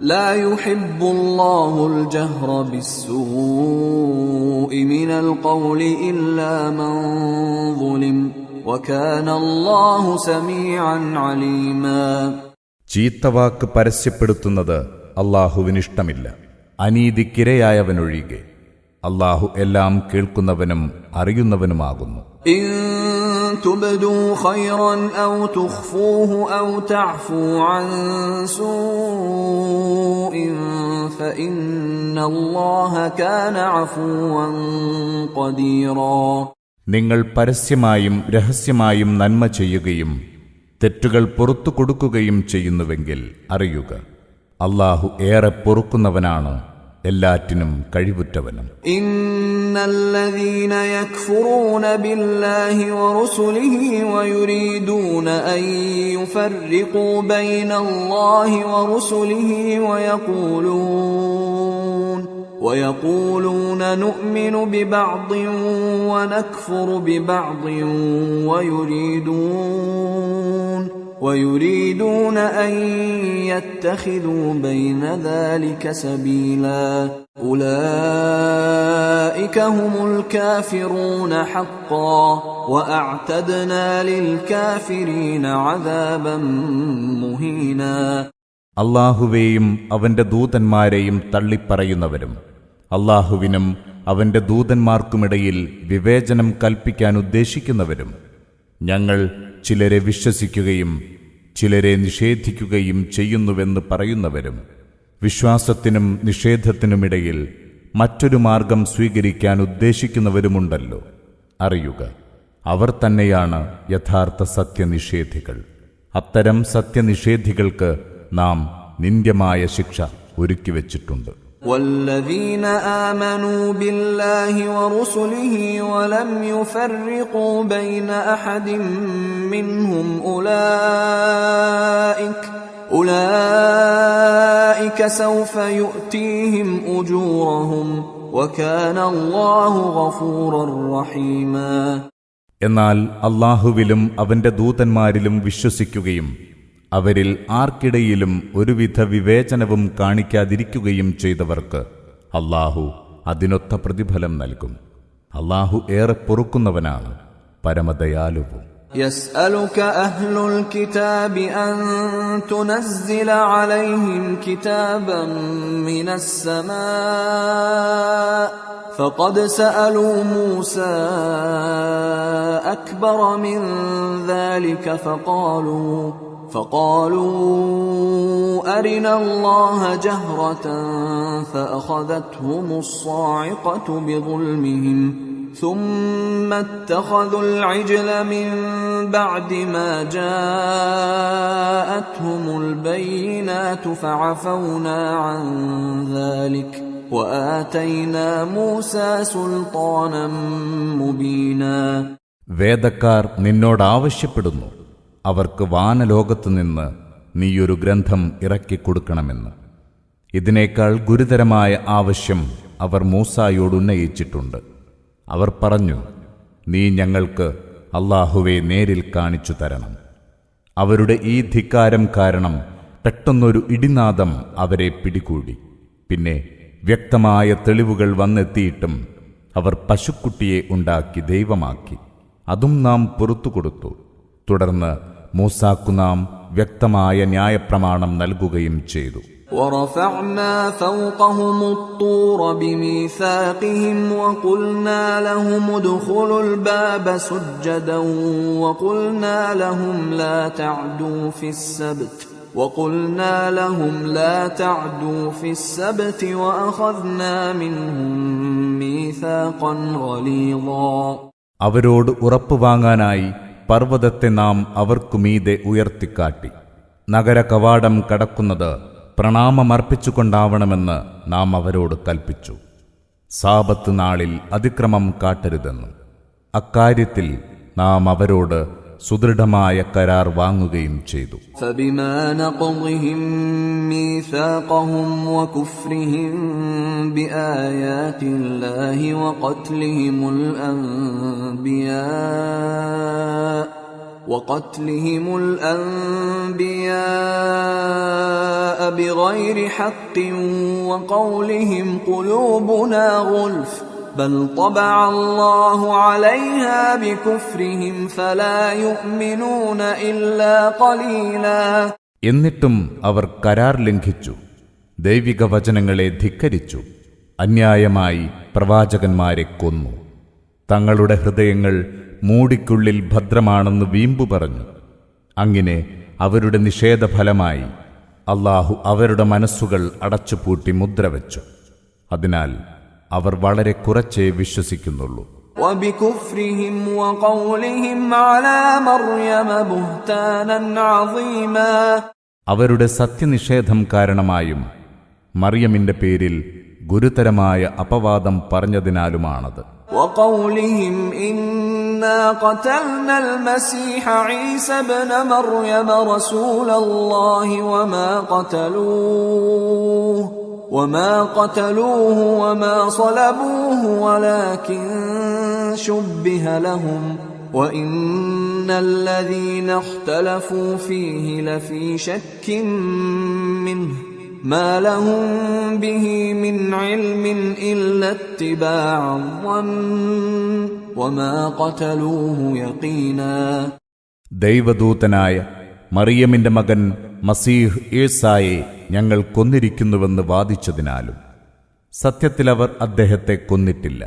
لا يحب الله الجهر بالسوء من القول إلا من ظلم وكان الله سميعا عليما. ചീത്തവാക്ക് പരസ്യപ്പെടുത്തുന്നത് അല്ലാഹുവിനിഷ്ടമില്ല, അനീതിക്കിരയായവനൊഴികെ. അല്ലാഹു എല്ലാം കേൾക്കുന്നവനും അറിയുന്നവനുമാകുന്നു. إن تبدوا خيرا أو تخفوه أو تعفوا عن سوء فإن الله كان عفوا قديرا. നിങ്ങൾ പരസ്യമായും രഹസ്യമായും നന്മ ചെയ്യുകയും തെറ്റുകൾ പുറത്തു കൊടുക്കുകയും ചെയ്യുന്നുവെങ്കിൽ അറിയുക, അല്ലാഹു ഏറെ പൊറുക്കുന്നവനാണ്, എല്ലാറ്റിനും കഴിവുറ്റവനും. ഇന്നല്ലദീന യക്ഫുറൂന ബില്ലാഹി വറുസുലിഹി വയുരീദൂന അൻ യുഫർരിഖൂ ബൈനല്ലാഹി വറുസുലിഹി ويقولون نؤمن ببعض ونكفر ببعض ويريدون أن يتخذوا بين ذلك سبيلا أولئك هم الكافرون حقا وأعتدنا للكافرين عذابا مهينا. അല്ലാഹുവേയും അവന്റെ ദൂതന്മാരെയും തള്ളിപ്പറയുന്നവരും അല്ലാഹുവിനും അവന്റെ ദൂതന്മാർക്കുമിടയിൽ വിവേചനം കൽപ്പിക്കാൻ ഉദ്ദേശിക്കുന്നവരും, ഞങ്ങൾ ചിലരെ വിശ്വസിക്കുകയും ചിലരെ നിഷേധിക്കുകയും ചെയ്യുന്നുവെന്ന് പറയുന്നവരും, വിശ്വാസത്തിനും നിഷേധത്തിനുമിടയിൽ മറ്റൊരു മാർഗം സ്വീകരിക്കാൻ ഉദ്ദേശിക്കുന്നവരുമുണ്ടല്ലോ. അറിയുക, അവർ തന്നെയാണ് യഥാർത്ഥ സത്യനിഷേധികൾ. അത്തരം സത്യനിഷേധികൾക്ക് നാം നിന്ദ്യമായ ശിക്ഷ ഒരുക്കിവെച്ചിട്ടുണ്ട്. والذين آمنوا بالله ورسله ولم يفرقوا بين أحد منهم أولئك سوف يؤتيهم أجورهم وكان الله غفورا رحيما. എന്നാൽ അല്ലാഹുവിലും അവന്റെ ദൂതന്മാരിലും വിശ്വസിക്കുകയും അവരിൽ ആർക്കിടയിലും ഒരുവിധ വിവേചനവും കാണിക്കാതിരിക്കുകയും ചെയ്തവർക്ക് അല്ലാഹു അതിനൊത്ത പ്രതിഫലം നൽകും. അല്ലാഹു ഏറെ പൊറുക്കുന്നവനാണ്, പരമദയാലുവും. يسألك أهل الكتاب أن تنزل عليهم كتابا من السماء فقد سألوا موسى أكبر من ذلك فقالوا أرنا الله جهرة فأخذتهم الصاعقة بظلمهم ثم اتخذوا العجل من بعد ما جاءتهم البينات فعفونا عن ذلك وآتينا موسى سلطانا مبينا. വേദക്കാർ നിന്നോട് ആവശ്യപ്പെടുന്നു അവർക്ക് വാനലോകത്തുനിന്ന് നീയൊരു ഗ്രന്ഥം ഇറക്കിക്കൊടുക്കണമെന്ന്. ഇതിനേക്കാൾ ഗുരുതരമായ ആവശ്യം അവർ മൂസായോട് ഉന്നയിച്ചിട്ടുണ്ട്. അവർ പറഞ്ഞു, നീ ഞങ്ങൾക്ക് അല്ലാഹുവെ നേരിൽ കാണിച്ചു തരണം. അവരുടെ ഈ ധിക്കാരം കാരണം പെട്ടെന്നൊരു ഇടിനാദം അവരെ പിടികൂടി. പിന്നെ വ്യക്തമായ തെളിവുകൾ വന്നെത്തിയിട്ടും അവർ പശുക്കുട്ടിയെ ഉണ്ടാക്കി ദൈവമാക്കി. അതും നാം പുറത്തുകൊടുത്തു. തുടർന്ന് മൂസാക്കു നാം വ്യക്തമായ ന്യായപ്രമാണം നൽകുകയും ചെയ്തു. وَرَفَعْنَا فَوْقَهُمُ الطُّورَ بِمِيثَاقِهِمْ وَقُلْنَا لَهُمُ ادْخُلُوا الْبَابَ سُجَّدًا وَقُلْنَا لَهُمْ لَا تَعْدُوا فِي السَّبْتِ وَأَخَذْنَا مِنْهُمْ مِيثَاقًا غَلِيظًا. അവരോട് ഉറപ്പ് വാങ്ങാനായി പർവ്വതത്തെ നാം അവർക്കു മീതെ ഉയർത്തിക്കാട്ടി. നഗര കവാടം കടക്കുന്നത് പ്രണാമമർപ്പിച്ചുകൊണ്ടാവണമെന്ന് നാം അവരോട് കൽപ്പിച്ചു. സാബത്ത് നാളിൽ അതിക്രമം കാട്ടരുതെന്ന്. അക്കാര്യത്തിൽ നാം അവരോട് സുദൃഢമായ കരാർ വാങ്ങുകയും ചെയ്തു. فبما نقضهم ميثاقهم وكفرهم بآيات الله وقتلهم الأنبياء وقتلهم الأنبياء بغير حق وقولهم قلوبنا غلف بل طبع الله عليها بكفرهم فلا يؤمنون إلا قليلا. എന്നിട്ടും അവർ കരാർ ലംഘിച്ചു, ദൈവിക വചനങ്ങളെ ധിക്കരിച്ചു, അന്യായമായി പ്രവാചകന്മാരെ കൊന്നു, തങ്ങളുടെ ഹൃദയങ്ങൾ മൂടിക്കുള്ളിൽ ഭദ്രമാണെന്ന് വീമ്പു പറഞ്ഞു. അങ്ങനെ അവരുടെ നിഷേധഫലമായി അല്ലാഹു അവരുടെ മനസ്സുകൾ അടച്ചുപൂട്ടി മുദ്രവച്ചു. അതിനാൽ അവർ വളരെ കുറച്ചേ വിശ്വസിക്കുന്നുള്ളൂ. وبكفرهم وقولهم على مريم بهتانا عظيما. അവരുടെ സത്യനിഷേധം കാരണമായും മറിയമിന്റെ പേരിൽ ഗുരുതരമായ അപവാദം പറഞ്ഞതിനാലുമാണത്. وقولهم إنا قتلنا المسيح عيسى ابن مريم رسول الله وما قتلوه وما صلبوه ولكن شبه لهم وإن الذين اختلفوا فيه لفي شك منه ما لهم به من علم إلا اتباع الظن وما قتلوه يقينا. ദൈവദൂതനായ മറിയമിന്റെ മകൻ മസീഹ് ഈസായെ ഞങ്ങൾ കൊന്നിരിക്കുന്നുവെന്ന് വാദിച്ചതിനാലും സത്യത്തിൽ അവർ അദ്ദേഹത്തെ കൊന്നിട്ടില്ല,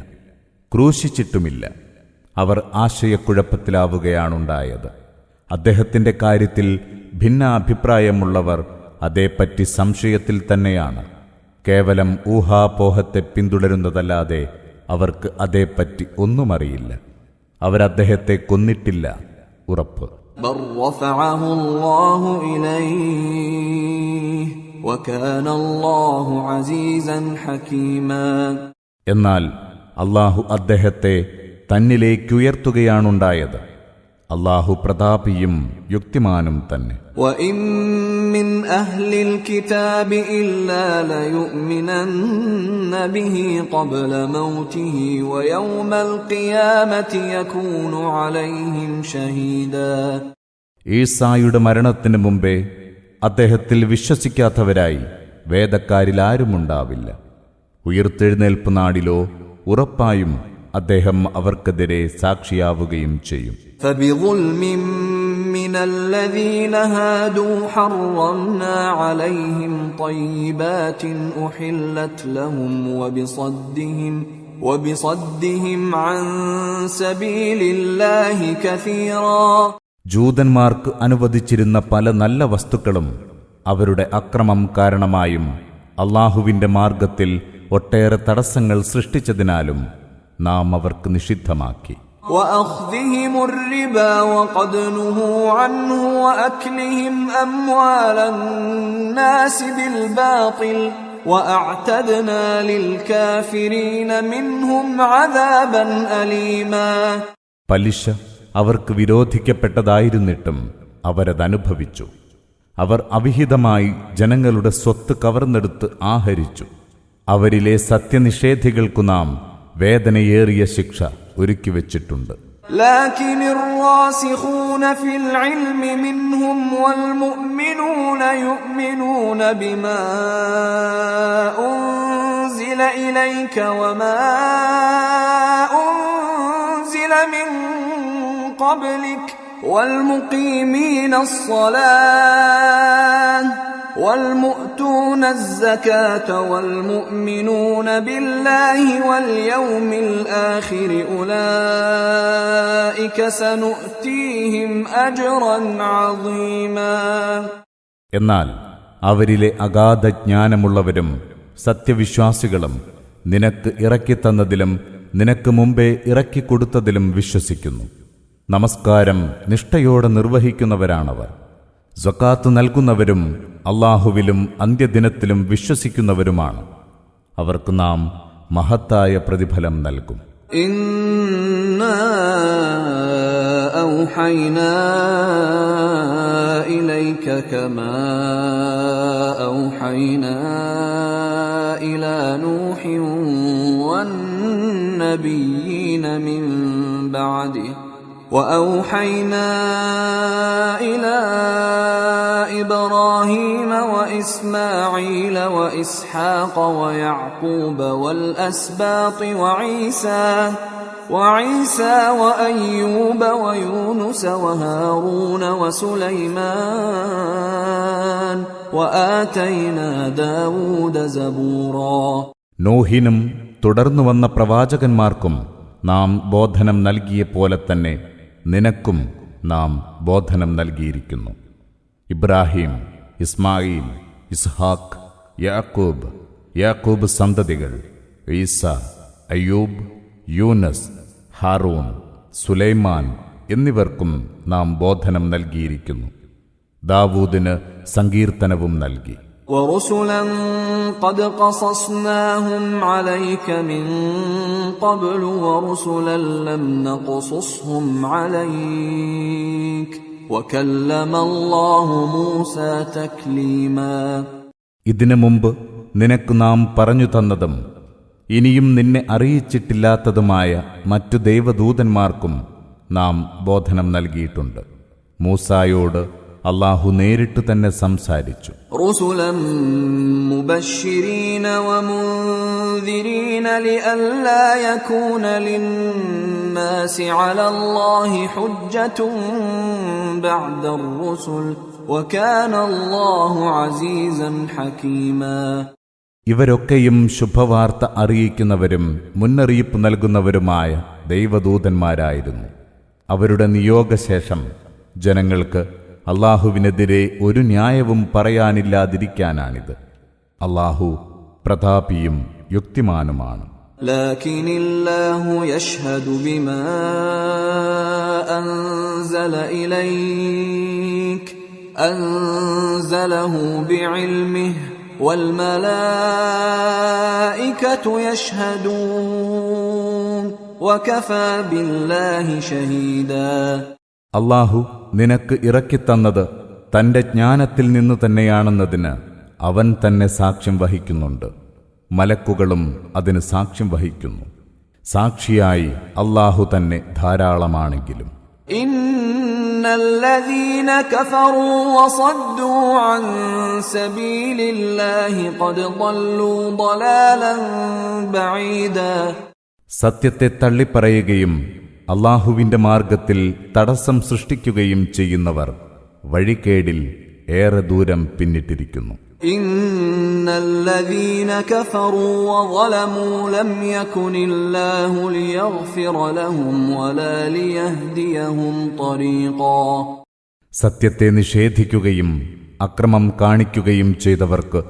ക്രൂശിച്ചിട്ടുമില്ല. അവർ ആശയക്കുഴപ്പത്തിലാവുകയാണുണ്ടായത്. അദ്ദേഹത്തിന്റെ കാര്യത്തിൽ ഭിന്നാഭിപ്രായമുള്ളവർ അതേപ്പറ്റി സംശയത്തിൽ തന്നെയാണ്. കേവലം ഊഹാപോഹത്തെ പിന്തുടരുന്നതല്ലാതെ അവർക്ക് അതേപ്പറ്റി ഒന്നുമറിയില്ല. അവരദ്ദേഹത്തെ കൊന്നിട്ടില്ല, ഉറപ്പ്. بل رفعه الله إليه وكان الله عزيزا حكيما. എന്നാൽ അല്ലാഹു അദ്ദേഹത്തെ തന്നിലേക്കുയർത്തുകയാണുണ്ടായത്. അല്ലാഹു പ്രതാപിയും യുക്തിമാനും തന്നെ. وإن من أهل الكتاب إلا ليؤمنن به قبل موته ويوم القيامة يكون عليهم شهيدا. ഈസായുടെ മരണത്തിന് മുമ്പേ അദ്ദേഹത്തിൽ വിശ്വസിക്കാത്തവരായി വേദക്കാരിൽ ആരുമുണ്ടാവില്ല. ഉയിർത്തെഴുന്നേൽപ്പ് നാളിലോ ഉറപ്പായും അദ്ദേഹം അവർക്കെതിരെ സാക്ഷിയാവുകയും ചെയ്യും. فبظلم من الذين هادوا حرمنا عليهم طيبات أحلت لهم وبصدهم عن سبيل الله كثيرا. ജൂതന്മാർക്ക് അനുവദിച്ചിരുന്ന പല നല്ല വസ്തുക്കളും അവരുടെ അക്രമം കാരണമായും അല്ലാഹുവിന്റെ മാർഗത്തിൽ ഒട്ടേറെ തടസ്സങ്ങൾ സൃഷ്ടിച്ചതിനാലും നാം അവർക്ക് നിഷിദ്ധമാക്കി. وأخذهم الربا وقد نهوا عنه وأكلهم أموال الناس بالباطل وأعتدنا للكافرين منهم عذابا أليما. പലിശ അവർക്ക് വിരോധിക്കപ്പെട്ടതായിരുന്നിട്ടും അവരതനുഭവിച്ചു. അവർ അവിഹിതമായി ജനങ്ങളുടെ സ്വത്ത് കവർന്നെടുത്ത് ആഹരിച്ചു. അവരിലെ സത്യനിഷേധികൾക്കു നാം വേദനയേറിയ ശിക്ഷ ഒരുക്കിവെച്ചിട്ടുണ്ട്. لكن الراسخون في العلم منهم والمؤمنون يؤمنون بما أنزل إليك وما أنزل من قبلك والمقيمين الصلاة والمؤتون الزكاة والمؤمنون بالله واليوم الآخر أولئك سنؤتيهم أجرا عظيما. എന്നാൽ അവരിലെ അഗാധ ജ്ഞാനമുള്ളവരും സത്യവിശ്വാസികളും നിനക്ക് ഇറക്കിത്തന്നതിലും നിനക്ക് മുമ്പേ ഇറക്കിക്കൊടുത്തതിലും വിശ്വസിക്കുന്നു. നമസ്കാരം നിഷ്ഠയോടെ നിർവഹിക്കുന്നവരാണവർ. സക്കാത്ത് നൽകുന്നവരും അല്ലാഹുവിലും അന്ത്യദിനത്തിലും വിശ്വസിക്കുന്നവരുമാണ്. അവർക്ക് നാം മഹത്തായ പ്രതിഫലം നൽകും. ഇന്നാ ഔഹൈനാ ഇലൈക കമാ ഔഹൈനാ ഇലാ നൂഹിൻ വന്നബിയ്യീന മിൻ ബഅദിഹി وأوحينا إلى إبراهيم وإسماعيل وإسحاق ويعقوب والأسباط وعيسى وأيوب ويونس وهارون وسليمان وآتينا داود زبورا. നോഹിനും തുടർന്നു വന്ന പ്രവാചകന്മാർക്കും നാം ബോധനം നൽകിയ പോലെ തന്നെ നിനക്കും നാം ബോധനം നൽകിയിരിക്കുന്നു. ഇബ്രാഹിം, ഇസ്മായിൽ, ഇസ്ഹാക്ക്, യാക്കൂബ് സന്തതികൾ, ഈസ, അയ്യൂബ്, യൂനസ്, ഹാറൂൻ, സുലൈമാൻ എന്നിവർക്കും നാം ബോധനം നൽകിയിരിക്കുന്നു. ദാവൂദിന് സങ്കീർത്തനവും നൽകി. وَرُسُلًا قَدْ قَصَصْنَاهُمْ عَلَيْكَ مِنْ قَبْلُ وَرُسُلًا لَمْ نَقْصُصْهُمْ عَلَيْكَ وَكَلَّمَ اللَّهُ مُوسَى تَكْلِيمًا. ഇതിനു മുമ്പ് നിനക്ക് നാം പറഞ്ഞു തന്നതും ഇനിയും നിന്നെ അറിയിച്ചിട്ടില്ലാത്തതുമായ മറ്റു ദൈവദൂതന്മാർക്കും നാം ബോധനം നൽകിയിട്ടുണ്ട്. മൂസായോട് അല്ലാഹു നേരിട്ടു തന്നെ സംസാരിച്ചു. റസുലൻ മുബശ്ശിരീന വമുൻദിരീന ലിഅല്ലാ യകൂന ലിന്നാസി അലല്ലാഹി ഹുജ്ജത്തുൻ ബഅദർ റുസുൽ വകാന അല്ലാഹു അസീസൻ ഹകീമാ. ഇവരൊക്കെയും ശുഭവാർത്ത അറിയിക്കുന്നവരും മുന്നറിയിപ്പ് നൽകുന്നവരുമായ ദൈവദൂതന്മാരായിരുന്നു. അവരുടെ നിയോഗശേഷം ജനങ്ങൾക്ക് അല്ലാഹുവിനെതിരെ ഒരു ന്യായവും പറയാനില്ലാതിരിക്കാനാണിത്. അല്ലാഹു പ്രതാപിയും യുക്തിമാനുമാണ്. ലകിനില്ലാഹു യശ്ഹദു ബിമാ അൻസല ഇലൈക അൻസലഹു ബിഇൽമിഹി വൽ മലായികതു യശ്ഹദൂൻ വകഫാ ബില്ലാഹി ഷഹീദാ. അല്ലാഹു നിനക്ക് ഇറക്കിത്തന്നത് തന്റെ ജ്ഞാനത്തിൽ നിന്നു തന്നെയാണെന്നതിന് അവൻ തന്നെ സാക്ഷ്യം വഹിക്കുന്നുണ്ട്. മലക്കുകളും അതിന് സാക്ഷ്യം വഹിക്കുന്നു. സാക്ഷിയായി അല്ലാഹു തന്നെ ധാരാളമാണെങ്കിലും. ഇന്നല്ലദീന കഫറൂ വസദ്ദൂ അൻ സബീലില്ലാഹി ഖദ് ളല്ലൂ ളലാലൻ ബഈദാ. സത്യത്തെ തള്ളിപ്പറയുകയും അല്ലാഹുവിന്റെ മാർഗത്തിൽ തടസ്സം സൃഷ്ടിക്കുകയും ചെയ്യുന്നവർ വഴികേടിൽ ഏറെ ദൂരം പിന്നിട്ടിരിക്കുന്നു. ഇന്നല്ലദീന കഫറൂ വളമൂ ലം യകുനില്ലാഹു ലിയഗ്ഫിറ ലഹും വലാ ലിയഹ്ദിയഹും ത്വരീഖാ. സത്യത്തെ നിഷേധിക്കുകയും അക്രമം കാണിക്കുകയും ചെയ്തവർക്ക്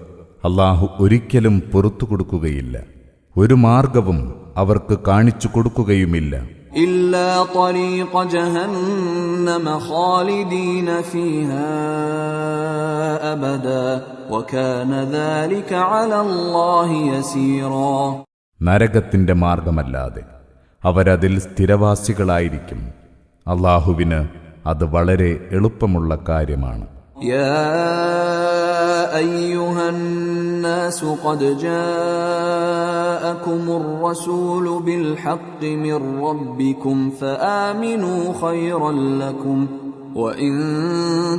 അല്ലാഹു ഒരിക്കലും പുറത്തു കൊടുക്കുകയില്ല. ഒരു മാർഗവും അവർക്ക് കാണിച്ചു കൊടുക്കുകയുമില്ല. ഇല്ലാ ത്വരീഖ ജഹന്നമ ഖാലിദീന ഫീഹാ അബദാ വകാന ദാലിക അലല്ലാഹി യസീറാ. നരകത്തിന്റെ മാർഗമല്ലാതെ അവരതിൽ സ്ഥിരവാസികളായിരിക്കും. അല്ലാഹുവിന് അത് വളരെ എളുപ്പമുള്ള കാര്യമാണ്. യാ അയ്യുഹന്നാസു ഖദ് ജാഅകുമുർ റസൂലു ബിൽ ഹഖ്ഖി മിർ റബ്ബികും ഫആമിനൂ ഖൈറൻ ലക്കും വഇൻ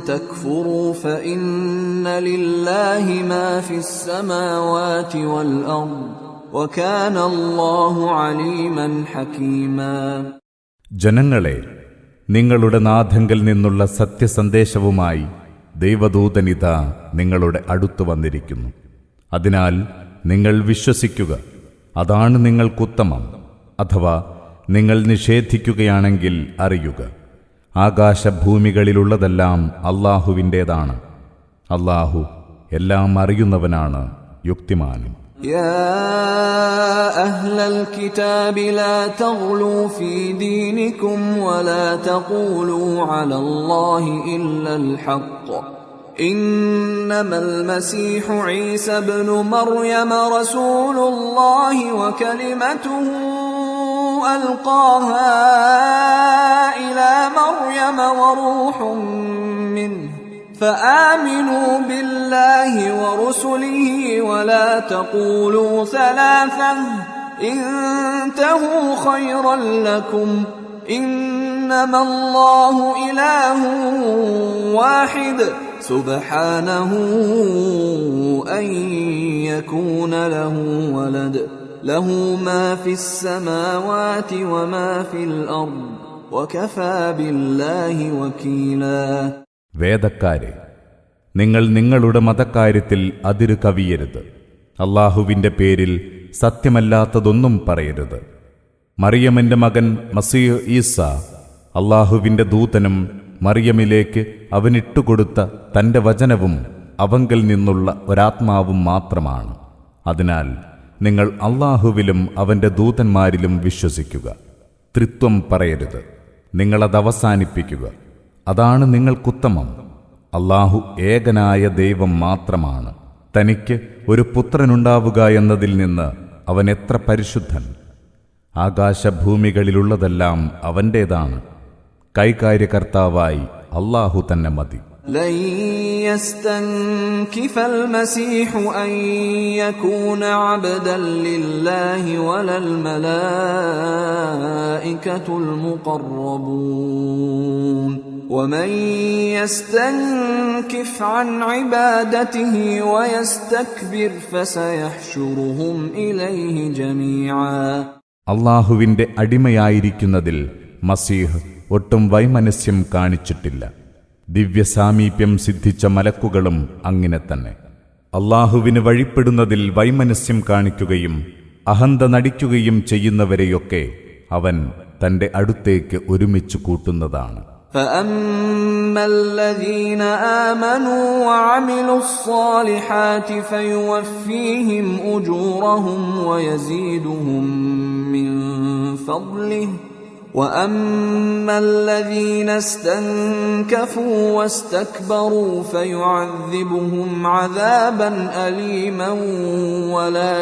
തക്ഫുറൂ ഫഇന്ന ലില്ലാഹി മാ ഫിസ് സമാവാതി വൽ അർദ് വകാന അല്ലാഹു അലീമൻ ഹകീമാ. ജനങ്ങളെ, നിങ്ങളുടെ നാഥങ്കൽ നിന്നുള്ള സത്യസന്ദേശവുമായി ദൈവദൂതനിതാ നിങ്ങളുടെ അടുത്തു വന്നിരിക്കുന്നു. അതിനാൽ നിങ്ങൾ വിശ്വസിക്കുക. അതാണ് നിങ്ങൾക്കുത്തമം. അഥവാ നിങ്ങൾ നിഷേധിക്കുകയാണെങ്കിൽ അറിയുക, ആകാശഭൂമികളിലുള്ളതെല്ലാം അല്ലാഹുവിൻ്റേതാണ്. അല്ലാഹു എല്ലാം അറിയുന്നവനാണ്, യുക്തിമാനും. يا أهل الكتاب لا تغلوا في دينكم ولا تقولوا على الله إلا الحق إنما المسيح عيسى ابن مريم رسول الله وكلمته ألقاها إلى مريم وروح منه فآمنوا بالله ورسله ولا تقولوا ثلاثة انتهوا خيرا لكم إنما الله إله واحد سبحانه أن يكون له ولد له ما في السماوات وما في الأرض وكفى بالله وكيلا. വേദക്കാരെ, നിങ്ങൾ നിങ്ങളുടെ മതക്കാര്യത്തിൽ അതിരു കവിയരുത്. അല്ലാഹുവിന്റെ പേരിൽ സത്യമല്ലാത്തതൊന്നും പറയരുത്. മറിയമിന്റെ മകൻ മസീഹ് ഈസ അല്ലാഹുവിന്റെ ദൂതനും മറിയമിലേക്ക് അവനിട്ടുകൊടുത്ത തന്റെ വചനവും അവങ്കൽ നിന്നുള്ള ഒരാത്മാവും മാത്രമാണ്. അതിനാൽ നിങ്ങൾ അല്ലാഹുവിലും അവന്റെ ദൂതന്മാരിലും വിശ്വസിക്കുക. ത്രിത്വം പറയരുത്. നിങ്ങളതവസാനിപ്പിക്കുക. അതാണ് നിങ്ങൾക്കുത്തമം. അല്ലാഹു ഏകനായ ദൈവം മാത്രമാണ്. തനിക്ക് ഒരു പുത്രനുണ്ടാവുക എന്നതിൽ നിന്ന് അവൻ എത്ര പരിശുദ്ധൻ. ആകാശഭൂമികളിലുള്ളതെല്ലാം അവൻ്റേതാണ്. കൈകാര്യകർത്താവായി അല്ലാഹു തന്നെ മതി. لن يستنكف المسيح أن يكون عبدا لله ولا الملائكة المقربون ومن يستنكف عن عبادته ويستكبر فسيحشرهم إليه جميعا. അല്ലാഹുവിന്റെ അടിമയായിരിക്കുന്നതിൽ മസീഹ് ഒട്ടും വൈമനസ്യം കാണിച്ചിട്ടില്ല. ദിവ്യസാമീപ്യം സിദ്ധിച്ച മലക്കുകളും അങ്ങനെ തന്നെ. അല്ലാഹുവിന് വഴിപ്പെടുന്നതിൽ വൈമനസ്യം കാണിക്കുകയും അഹന്ത നടിക്കുകയും ചെയ്യുന്നവരെയൊക്കെ അവൻ തന്റെ അടുത്തേക്ക് ഒരുമിച്ച് കൂട്ടുന്നതാണ്. فأما الذين آمنوا وعملوا الصالحات فيوفيهم أجورهم ويزيدهم من فضله وأما الذين استنكفوا واستكبروا فيعذبهم عذابا أليما ولا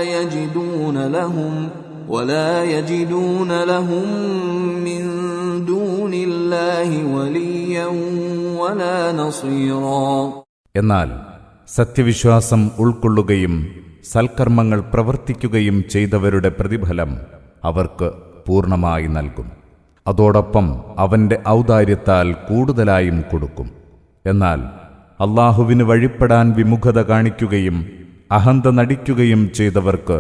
يجدون لهم من دون الله وليا ولا نصيرا. എന്നാൽ സത്യവിശ്വാസം ഉൾക്കൊള്ളുകയും സൽക്കർമ്മങ്ങൾ പ്രവർത്തിക്കുകയും ചെയ്തവരുടെ പ്രതിഫലം അവർക്ക് പൂർണ്ണമായി നൽകും. അതോടൊപ്പം അവന്റെ ഔദാര്യത്താൽ കൂടുതലായും കൊടുക്കും. എന്നാൽ അല്ലാഹുവിന് വഴിപ്പെടാൻ വിമുഖത കാണിക്കുകയും അഹന്ത നടിക്കുകയും ചെയ്തവർക്ക്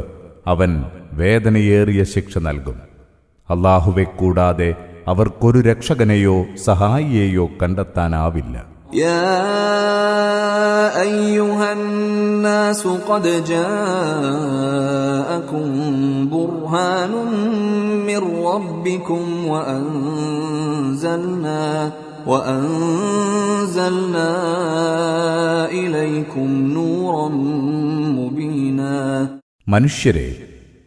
അവൻ വേദനയേറിയ ശിക്ഷ നൽകും. അല്ലാഹുവെ കൂടാതെ അവർക്കൊരു രക്ഷകനെയോ സഹായിയെയോ കണ്ടെത്താനാവില്ല. يا أيها الناس قد جاءكم برهان من ربكم وأنزلنا إليكم نورا مبينا. മനുഷ്യരെ,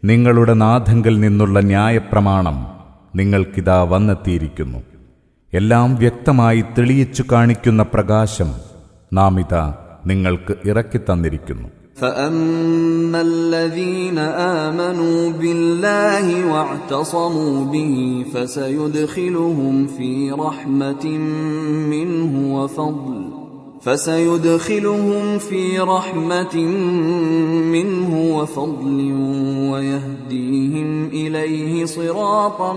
നിങ്ങളുടെ നാഥങ്കൽ നിന്നുള്ള ന്യായപ്രമാണം നിങ്ങൾക്കിതാ വന്നെത്തിയിരിക്കുന്നു. എല്ലാം വ്യക്തമായി തെളിയിച്ചു കാണിക്കുന്ന പ്രകാശം നാം ഇതാ നിങ്ങൾക്ക് ഇറക്കിത്തന്നിരിക്കുന്നു. فأما الذين آمنوا بالله واعتصموا به فسيدخلهم في رحمة منه وفضل ويهديهم إليه صراطا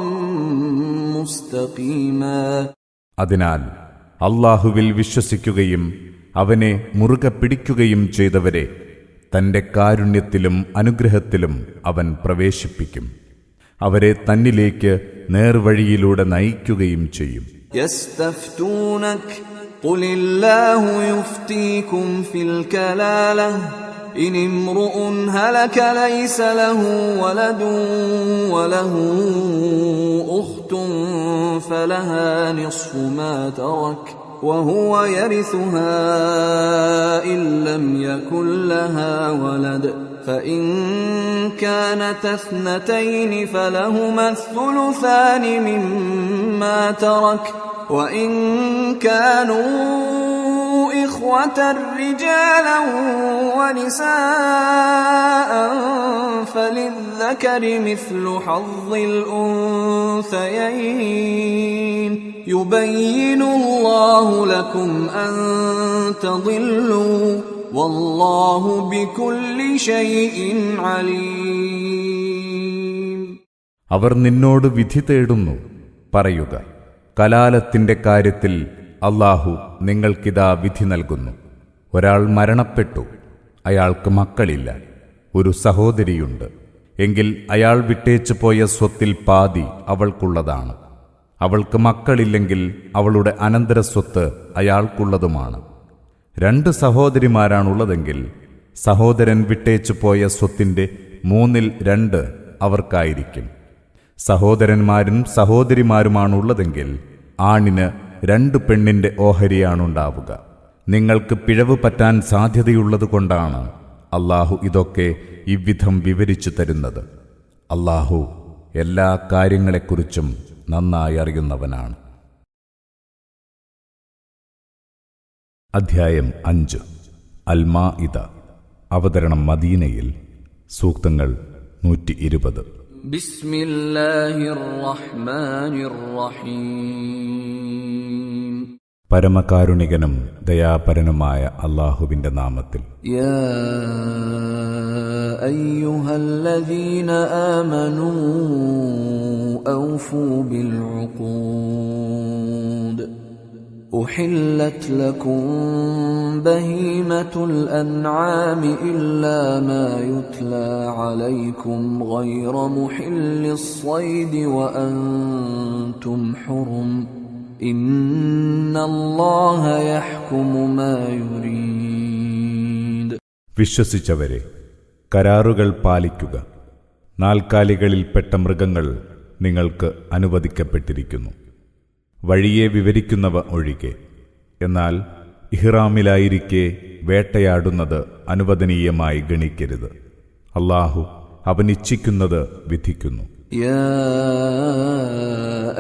مستقيما. അതിനാൽ അല്ലാഹുവിൽ വിശ്വസിക്കുകയും അവനെ മുറുകെ പിടിക്കുകയും ചെയ്തവരെ തന്റെ കാരുണ്യത്തിലും അനുഗ്രഹത്തിലും അവൻ പ്രവേശിപ്പിക്കും. അവരെ തന്നിലേക്ക് നേർവഴിയിലൂടെ നയിക്കുകയും ചെയ്യും. يستفتونك قل الله يفتيكم في الكلالة إن امرؤ هلك ليس له ولد وله أخت فلها نصف ما ترك وهو يرثها إن لم يكن لها ولد فإن كانت اثنتين فلهما الثلثان مما ترك وإن كانوا إخوة رجالا ونساء فللذكر مثل حظ الأنثيين يبين الله لكم أن تضلوا والله بكل شيء عليم. അവർ നിന്നോട് വിധി തേടുന്നു. പറയുക, കലാലത്തിന്റെ കാര്യത്തിൽ അല്ലാഹു നിങ്ങൾക്കിതാ വിധി നൽകുന്നു. ഒരാൾ മരണപ്പെട്ടു, അയാൾക്ക് മക്കളില്ല, ഒരു സഹോദരിയുണ്ട്. എങ്കിൽ അയാൾ വിട്ടേച്ചു പോയ സ്വത്തിൽ പാതി അവൾക്കുള്ളതാണ്. അവൾക്ക് മക്കളില്ലെങ്കിൽ അവളുടെ അനന്തരസ്വത്ത് അയാൾക്കുള്ളതുമാണ്. 2 സഹോദരിമാരാണുള്ളതെങ്കിൽ സഹോദരൻ വിട്ടേച്ചു പോയ സ്വത്തിന്റെ 2/3 അവർക്കായിരിക്കും. സഹോദരന്മാരും സഹോദരിമാരുമാണുള്ളതെങ്കിൽ ആണിന് 2 പെണ്ണിന്റെ ഓഹരിയാണുണ്ടാവുക. നിങ്ങൾക്ക് പിഴവ് പറ്റാൻ സാധ്യതയുള്ളതുകൊണ്ടാണ് അല്ലാഹു ഇതൊക്കെ ഇவ்விധം വിവരിച്ചു തരുന്നത്. അല്ലാഹു എല്ലാ കാര്യങ്ങളെക്കുറിച്ചും നന്നായി അറിയുന്നവനാണ്. അധ്യായം 5 അൽ-മാഇദ. അവതരണം മദീനയിൽ. സൂക്തങ്ങൾ 120. ബിസ്മില്ലാഹിർ റഹ്മാനിർ റഹീം. പരമകാരുണികനും ദയാപരനുമായ അല്ലാഹുവിന്റെ നാമത്തിൽ. യാ അയ്യുഹല്ലദീന ആമനൂ ഔഫൂ ബിൽ ഉഖൂദ്. أحلت لكم بهيمة الأنعام إلا ما يتلى عليكم غير محل الصيد وأنتم حرم إن الله يحكم ما يريد. വിശ്വസിച്ചവരെ, കരാറുകൾ പാലിക്കുക. 4 കാലികളിൽപ്പെട്ട മൃഗങ്ങൾ നിങ്ങൾക്ക് അനുവദിക്കപ്പെട്ടിരിക്കുന്നു, വഴിയെ വിവരിക്കുന്നവ ഒഴികെ. എന്നാൽ ഇഹ്റാമിലായിരിക്കെ വേട്ടയാടുന്നത് അനുവദനീയമായി ഗണിക്കരുത്. അല്ലാഹു അവനിച്ഛിക്കുന്നത് വിധിക്കുന്നു. യാ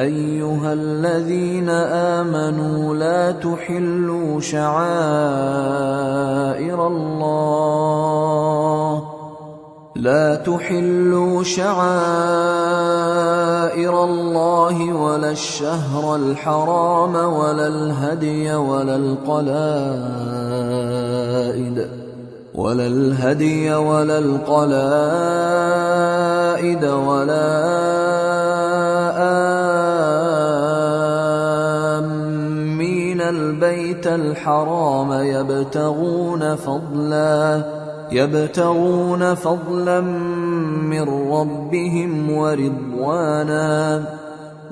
അയ്യുഹല്ലദീന ആമനൂ ലാ തുഹില്ലൂ ശആഇറല്ലാഹ് لا تحلوا شعائر الله ولا الشهر الحرام ولا الهدي ولا القلائد ولا آمين البيت الحرام يبتغون فضلا من ربهم ورضوانا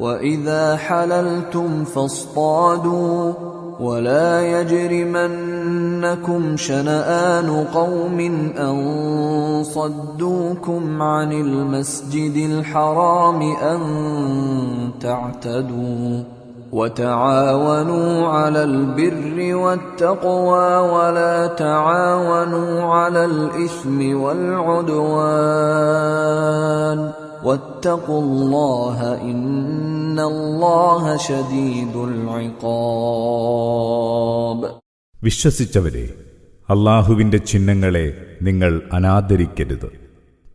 وإذا حللتم فاصطادوا ولا يجرمنكم شنآن قوم أن صدوكم عن المسجد الحرام أن تعتدوا وتعاونوا على البر والتقوى ولا تعاونوا على الإثم والعدوان واتقوا الله إن الله شديد العقاب. വിശ്വസിച്ചവരെ, അല്ലാഹുവിന്റെ ചിഹ്നങ്ങളെ നിങ്ങൾ അനാദരിക്കരുത്.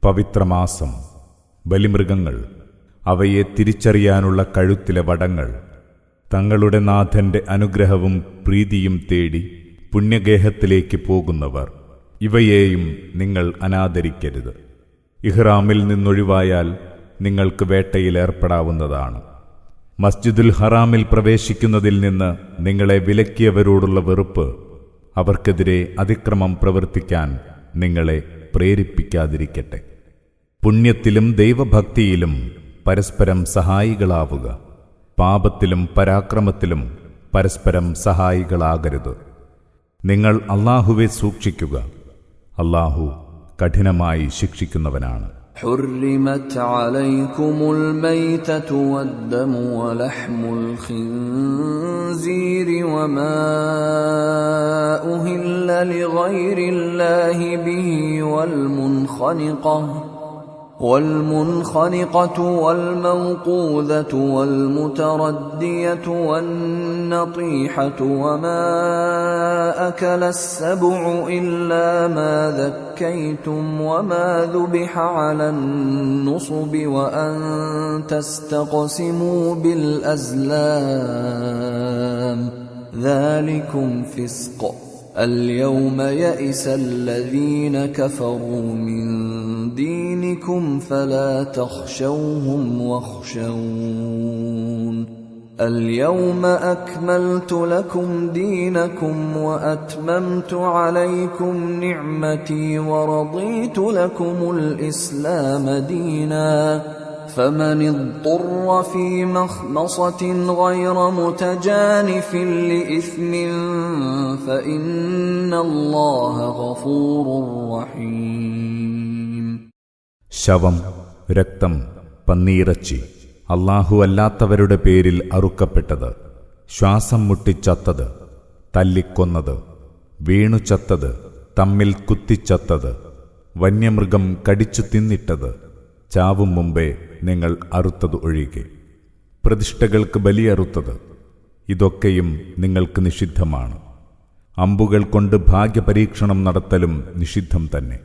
പവിത്രമാസം, ബലിമൃഗങ്ങൾ, അവയെ തിരിച്ചറിയാനുള്ള കഴുത്തിലെ വടങ്ങൾ, തങ്ങളുടെ നാഥന്റെ അനുഗ്രഹവും പ്രീതിയും തേടി പുണ്യഗേഹത്തിലേക്ക് പോകുന്നവർ, ഇവയെയും നിങ്ങൾ അനാദരിക്കരുത്. ഇഹ്റാമിൽ നിന്നൊഴിവായാൽ നിങ്ങൾക്ക് വേട്ടയിലേർപ്പെടാവുന്നതാണ്. മസ്ജിദുൽ ഹറാമിൽ പ്രവേശിക്കുന്നതിൽ നിന്ന് നിങ്ങളെ വിലക്കിയവരോടുള്ള വെറുപ്പ് അവർക്കെതിരെ അതിക്രമം പ്രവർത്തിക്കാൻ നിങ്ങളെ പ്രേരിപ്പിക്കാതിരിക്കട്ടെ. പുണ്യത്തിലും ദൈവഭക്തിയിലും പരസ്പരം സഹായികളാവുക. പാപത്തിലും പരാക്രമത്തിലും പരസ്പരം സഹായികളാകരുത്. നിങ്ങൾ അല്ലാഹുവെ സൂക്ഷിക്കുക. അല്ലാഹു കഠിനമായി ശിക്ഷിക്കുന്നവനാണ്. حرمت عليكم الميتة والدم ولحم الخنزير وما أهل لغير الله به والمنخنقة والموقوذة والمتردية والنطيحة وما أكل السبع إلا ما ذكيتم وما ذبح على النصب وأن تستقسموا بالأزلام ذلكم فسق. اليوم يئس الذين كفروا من دينكم فلا تخشوهم واخشون اليوم أكملت لكم دينكم وأتممت عليكم نعمتي ورضيت لكم الإسلام دينا فمن اضطر في مخمصة غير متجانف لإثم فإن الله غفور رحيم. ശവം, രക്തം, പന്നിയിറച്ചി, അല്ലാഹു അല്ലാത്തവരുടെ പേരിൽ അറുക്കപ്പെട്ടത്, ശ്വാസം മുട്ടിച്ചത്തത്, തല്ലിക്കൊന്നത്, വീണു ചത്തത്, തമ്മിൽ കുത്തിച്ചത്തത്, വന്യമൃഗം കടിച്ചു തിന്നിട്ടത്, ചാവും മുമ്പേ നിങ്ങൾ അറുത്തത് ഒഴികെ, പ്രതിഷ്ഠകൾക്ക് ബലിയറുത്തത്, ഇതൊക്കെയും നിങ്ങൾക്ക് നിഷിദ്ധമാണ്. അമ്പുകൾ കൊണ്ട് ഭാഗ്യപരീക്ഷണം നടത്തലും നിഷിദ്ധം തന്നെ.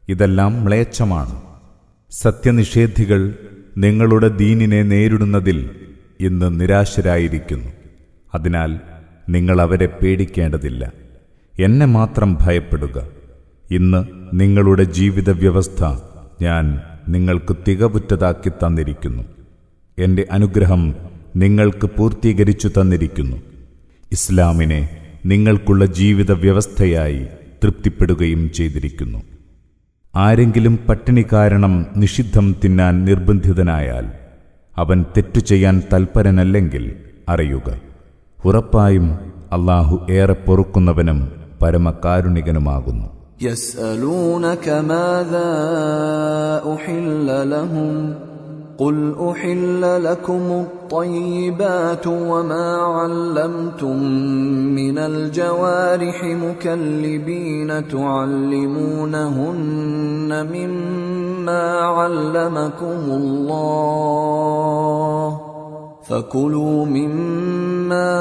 ഇതെല്ലാം മ്ലേച്ഛമാണ്. സത്യനിഷേധികൾ നിങ്ങളുടെ ദീനിനെ നേരിടുന്നതിൽ ഇന്ന് നിരാശരായിരിക്കുന്നു. അതിനാൽ നിങ്ങൾ അവരെ പേടിക്കേണ്ടതില്ല. എന്നെ മാത്രം ഭയപ്പെടുക. ഇന്ന് നിങ്ങളുടെ ജീവിത വ്യവസ്ഥ ഞാൻ നിങ്ങൾക്ക് തികവുറ്റതാക്കി തന്നിരിക്കുന്നു. എന്റെ അനുഗ്രഹം നിങ്ങൾക്ക് പൂർത്തീകരിച്ചു തന്നിരിക്കുന്നു. ഇസ്ലാമിനെ നിങ്ങൾക്കുള്ള ജീവിത വ്യവസ്ഥയായി തൃപ്തിപ്പെടുകയും ചെയ്തിരിക്കുന്നു. ആരെങ്കിലും പട്ടിണി കാരണം നിഷിദ്ധം തിന്നാൻ നിർബന്ധിതനായാൽ അവൻ തെറ്റു ചെയ്യാൻ തൽപരനല്ലെങ്കിൽ അറിയുക, ഉറപ്പായും അല്ലാഹു ഏറെ പൊറുക്കുന്നവനും പരമകാരുണികനുമാകുന്നു. يسألونك ماذا أحل لهم قل أحل لكم الطيبات وما علمتم من الجوارح مكلبين تعلمونهن مما علمكم الله فكلوا مما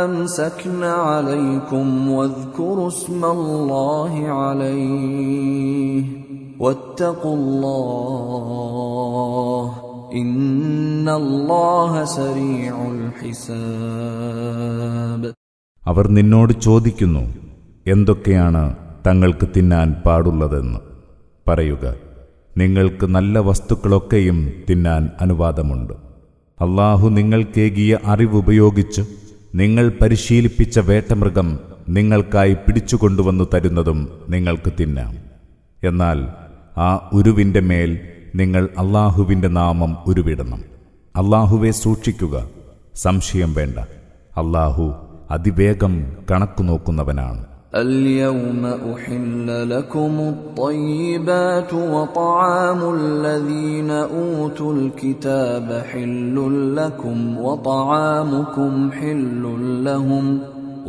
أمسكن عليكم واذكروا اسم الله عليه واتقوا الله إن الله سريع الحساب. അവർ നിന്നോട് ചോദിക്കുന്നു, എന്തൊക്കെയാണ് തങ്ങൾക്ക് തിന്നാൻ പാടുള്ളതെന്ന്. പറയുക, നിങ്ങൾക്ക് നല്ല വസ്തുക്കളൊക്കെയും തിന്നാൻ അനുവാദമുണ്ട്. അല്ലാഹു നിങ്ങൾക്കേകിയ അറിവുപയോഗിച്ച് നിങ്ങൾ പരിശീലിപ്പിച്ച വേട്ടമൃഗം നിങ്ങൾക്കായി പിടിച്ചുകൊണ്ടുവന്നു തരുന്നതും നിങ്ങൾക്ക് തിന്നാം. എന്നാൽ ആ ഉരുവിന്റെ മേൽ നിങ്ങൾ അല്ലാഹുവിന്റെ നാമം ഉരുവിടണം. അല്ലാഹുവെ സൂക്ഷിക്കുക, സംശയം വേണ്ട. അല്ലാഹു അതിവേഗം കണക്കു നോക്കുന്നവനാണ്. اليوم أحل لكم الطيبات وطعام الذين أوتوا الكتاب حل لكم وطعامكم حل لهم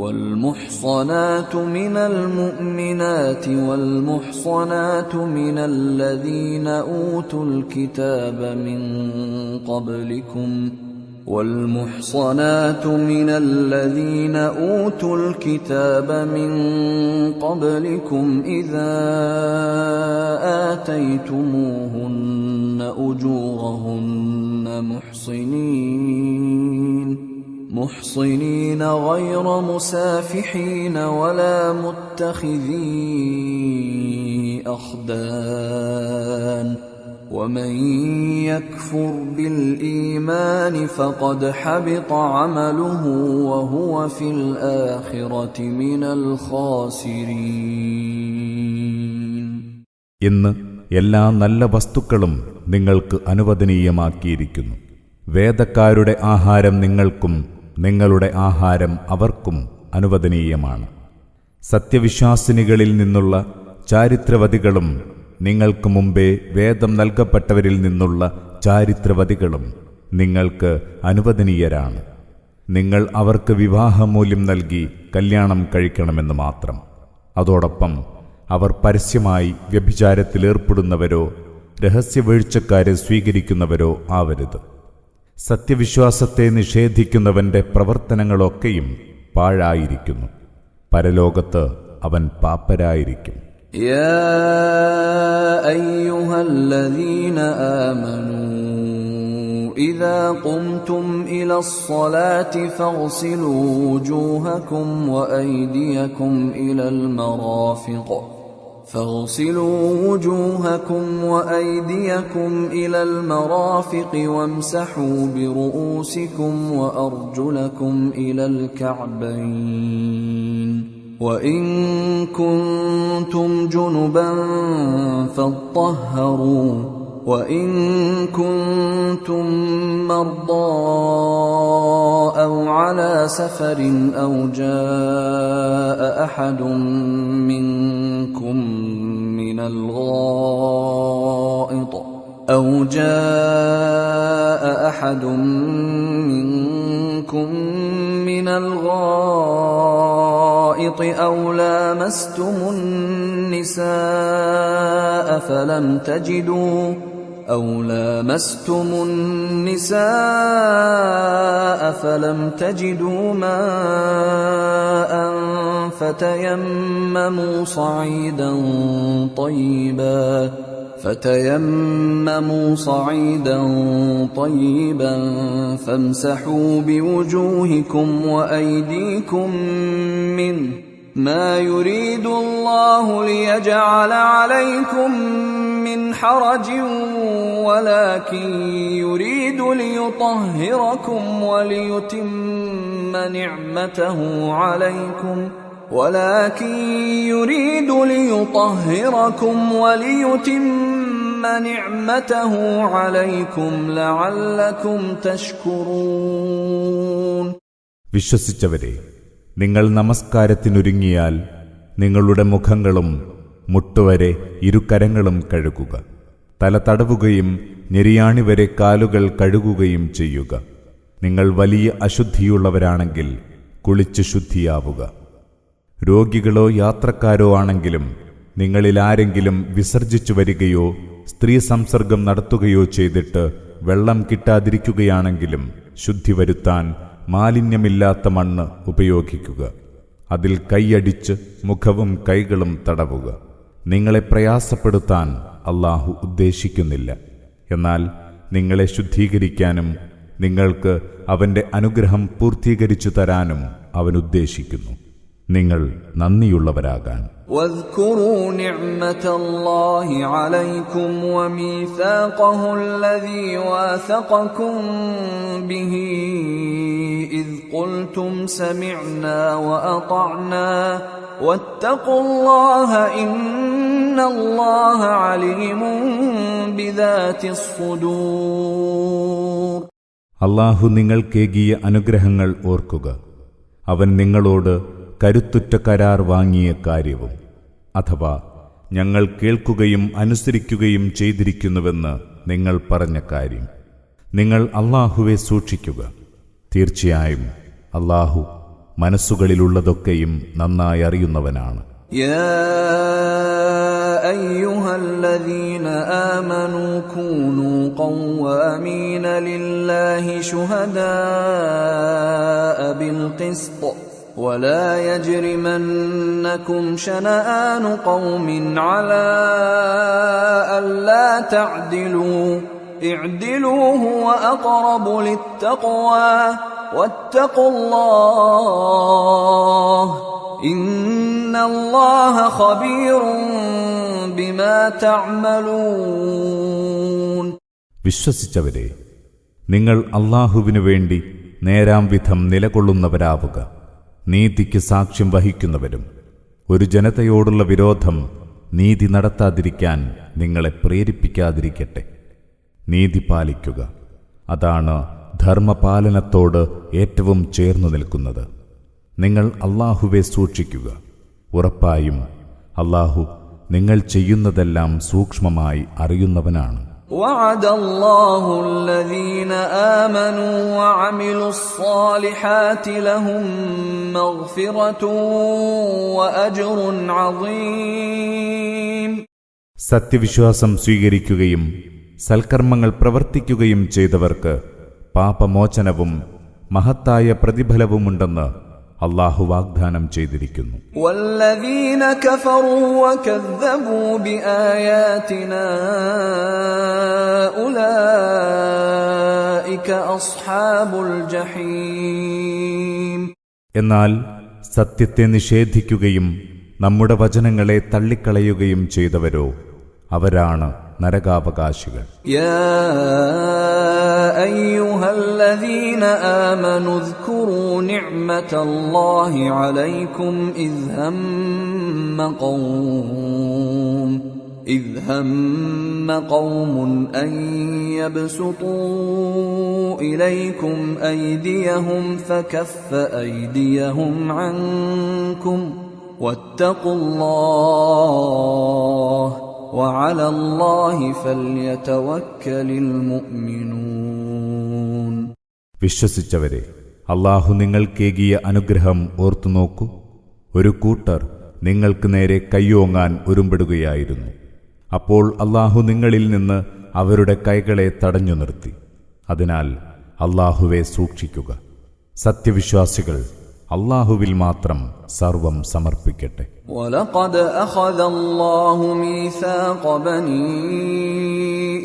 والمحصنات من المؤمنات والمحصنات من الذين أوتوا الكتاب من قبلكم والمحصنات من الذين أوتوا الكتاب من قبلكم إذا آتيتموهن أجورهن محصنين غير مسافحين ولا متخذي أخدان ومن يكفر بالإيمان فقد حبط عمله وهو في الآخرة من الخاسرين. ഇന്ന് എല്ലാ നല്ല വസ്തുക്കളും നിങ്ങൾക്ക് അനുവദനീയമാക്കിയിരിക്കുന്നു. വേദക്കാരുടെ ആഹാരം നിങ്ങൾക്കും നിങ്ങളുടെ ആഹാരം അവർക്കും അനുവദനീയമാണ്. സത്യവിശ്വാസിനികളിൽ നിന്നുള്ള ചാരിത്രവതികളും നിങ്ങൾക്ക് മുമ്പേ വേദം നൽകപ്പെട്ടവരിൽ നിന്നുള്ള ചാരിത്രവതികളും നിങ്ങൾക്ക് അനുവദനീയരാണ്. നിങ്ങൾ അവർക്ക് വിവാഹമൂല്യം നൽകി കല്യാണം കഴിക്കണമെന്ന് മാത്രം. അതോടൊപ്പം അവർ പരസ്യമായി വ്യഭിചാരത്തിലേർപ്പെടുന്നവരോ രഹസ്യവീഴ്ചക്കാരെ സ്വീകരിക്കുന്നവരോ ആവരുത്. സത്യവിശ്വാസത്തെ നിഷേധിക്കുന്നവന്റെ പ്രവർത്തനങ്ങളൊക്കെയും പാഴായിരിക്കുന്നു. പരലോകത്ത് അവൻ പാപ്പരായിരിക്കും. يا أيها الذين آمنوا إذا قمتم إلى الصلاة فاغسلوا وجوهكم وأيديكم إلى المرافق فاغسلوا وجوهكم وأيديكم إلى المرافق وامسحوا برؤوسكم وأرجلكم إلى الكعبين وإن كنتم جنبا فاطهروا وإن كنتم مرضى أو على سفر أو جاء أحد منكم من الغائط أو لامستم النساء فلم تجدوا ماء فتيمموا صعيدا طيبا فامسحوا بوجوهكم وأيديكم منه ما يريد الله ليجعل عليكم من حرج ولكن يريد ليطهركم وليتم نعمته عليكم لعلكم تشكرون. വിശ്വസിച്ചവരെ, നിങ്ങൾ നമസ്കാരത്തിനൊരുങ്ങിയാൽ നിങ്ങളുടെ മുഖങ്ങളും മുട്ടുവരെ ഇരുകരങ്ങളും കഴുകുക. തല തടവുകയും ഞെരിയാണിവരെ കാലുകൾ കഴുകുകയും ചെയ്യുക. നിങ്ങൾ വലിയ അശുദ്ധിയുള്ളവരാണെങ്കിൽ കുളിച്ച് ശുദ്ധിയാവുക. രോഗികളോ യാത്രക്കാരോ ആണെങ്കിലും നിങ്ങളിലാരെങ്കിലും വിസർജിച്ചു വരികയോ സ്ത്രീ സംസർഗം നടത്തുകയോ ചെയ്തിട്ട് വെള്ളം കിട്ടാതിരിക്കുകയാണെങ്കിലും ശുദ്ധി വരുത്താൻ മാലിന്യമില്ലാത്ത മണ്ണ് ഉപയോഗിക്കുക. അതിൽ കൈയടിച്ച് മുഖവും കൈകളും തടവുക. നിങ്ങളെ പ്രയാസപ്പെടുത്താൻ അല്ലാഹു ഉദ്ദേശിക്കുന്നില്ല. എന്നാൽ നിങ്ങളെ ശുദ്ധീകരിക്കാനും നിങ്ങൾക്ക് അവന്റെ അനുഗ്രഹം പൂർത്തീകരിച്ചു തരാനും അവൻ ഉദ്ദേശിക്കുന്നു. നിങ്ങൾ നന്ദിയുള്ളവരാകാൻ. واذكروا نعمة الله عليكم وميثاقه الذي واثقكم به إذ قلتم سمعنا وأطعنا واتقوا الله إن الله عليم بذات الصدور. അല്ലാഹു നിങ്ങൾക്കേകിയ അനുഗ്രഹങ്ങൾ ഓർക്കുക. അവൻ നിങ്ങളോട് കരുത്തുറ്റ കരാർ വാങ്ങിയ കാര്യവും, അഥവാ ഞങ്ങൾ കേൾക്കുകയും അനുസരിക്കുകയും ചെയ്തിരിക്കുന്നുവെന്ന് നിങ്ങൾ പറഞ്ഞ കാര്യം. നിങ്ങൾ അല്ലാഹുവെ സൂക്ഷിക്കുക. തീർച്ചയായും അല്ലാഹു മനസ്സുകളിലുള്ളതൊക്കെയും നന്നായി അറിയുന്നവനാണ്. يا أيها الذين آمنوا كونوا قوامين لله شهداء بالقسط ولا يجرمنكم شنآن قوم على ألا تعدلوا اعدلوا هو أقرب للتقوى واتقوا الله إن الله خبير بما تعملون. വിശ്വസിച്ചവരെ, നിങ്ങൾ അല്ലാഹുവിനു വേണ്ടി നേരാം വിധം നിലകൊള്ളുന്നവരാവുക. നീതിക്ക് സാക്ഷ്യം വഹിക്കുന്നവരും. ഒരു ജനതയോടുള്ള വിരോധം നീതി നടത്താതിരിക്കാൻ നിങ്ങളെ പ്രേരിപ്പിക്കാതിരിക്കട്ടെ. നീതി പാലിക്കുക. അതാണ് ധർമ്മപാലനത്തോട് ഏറ്റവും ചേർന്നു നിൽക്കുന്നത്. നിങ്ങൾ അല്ലാഹുവെ സൂക്ഷിക്കുക. ഉറപ്പായും അല്ലാഹു നിങ്ങൾ ചെയ്യുന്നതെല്ലാം സൂക്ഷ്മമായി അറിയുന്നവനാണ്. وعد الله الذين آمنوا وعملوا الصالحات لهم مغفرة وأجر عظيم. സത്യവിശ്വാസം സ്വീകരിക്കുകയും സൽക്കർമ്മങ്ങൾ പ്രവർത്തിക്കുകയും ചെയ്തവർക്ക് പാപമോചനവും മഹത്തായ പ്രതിഫലവുമുണ്ടെന്ന് അല്ലാഹു വാഗ്ദാനം ചെയ്തിരിക്കുന്നു. والذين كفروا وكذبوا بآياتنا أولئك أصحاب الجحيم. എന്നാൽ സത്യത്തെ നിഷേധിക്കുകയും നമ്മുടെ വചനങ്ങളെ തള്ളിക്കളയുകയും ചെയ്തവരോ അവരാണ് നരകാവകാശികൾ. യാ അയ്യുഹല്ലദീന ആമനൂ ഉസ്കുറൂ നിഅ്മതല്ലാഹി അലൈക്കും إذ هم قوم أن يبسطوا إليكم أيديهم فكف أيديهم عنكم واتقوا الله وعلى الله فليتوكل المؤمنون. വിശ്വസിച്ചവരെ, അല്ലാഹു നിങ്ങൾക്കേകിയ അനുഗ്രഹം ഓർത്തുനോക്കൂ. ഒരു കൂട്ടർ നിങ്ങൾക്ക് നേരെ കയ്യോങ്ങാൻ ഒരുമ്പെടുകയായിരുന്നു. അപ്പോൾ അല്ലാഹു നിങ്ങളിൽ നിന്ന് അവരുടെ കൈകളെ തടഞ്ഞു നിർത്തി. അതിനാൽ അല്ലാഹുവെ സൂക്ഷിക്കുക. സത്യവിശ്വാസികൾ അല്ലാഹുവിൽ മാത്രം സർവം സമർപ്പിക്കട്ടെ. وَلَقَدْ أَخَذَ اللَّهُ مِيثَاقَ بَنِي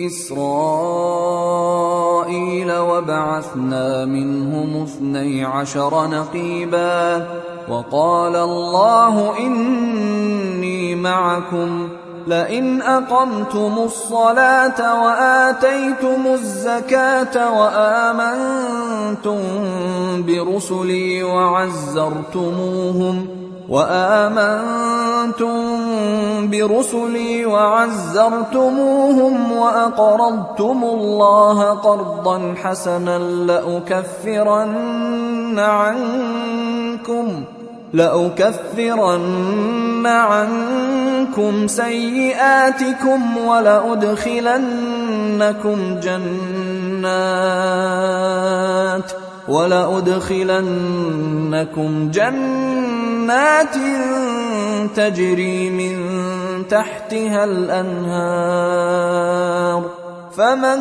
إِسْرَائِيلَ وَبَعَثْنَا مِنْهُمُ 12 نَقِيبًا وَقَالَ اللَّهُ إِنِّي مَعَكُمْ لئن أقمتم الصلاة وآتيتم الزكاة وآمنتم برسلي وعزرتموهم وأقرضتم الله قرضا حسنا لأكفرن عنكم سيئاتكم ولأدخلنكم جنات تجري من تحتها الأنهار فمن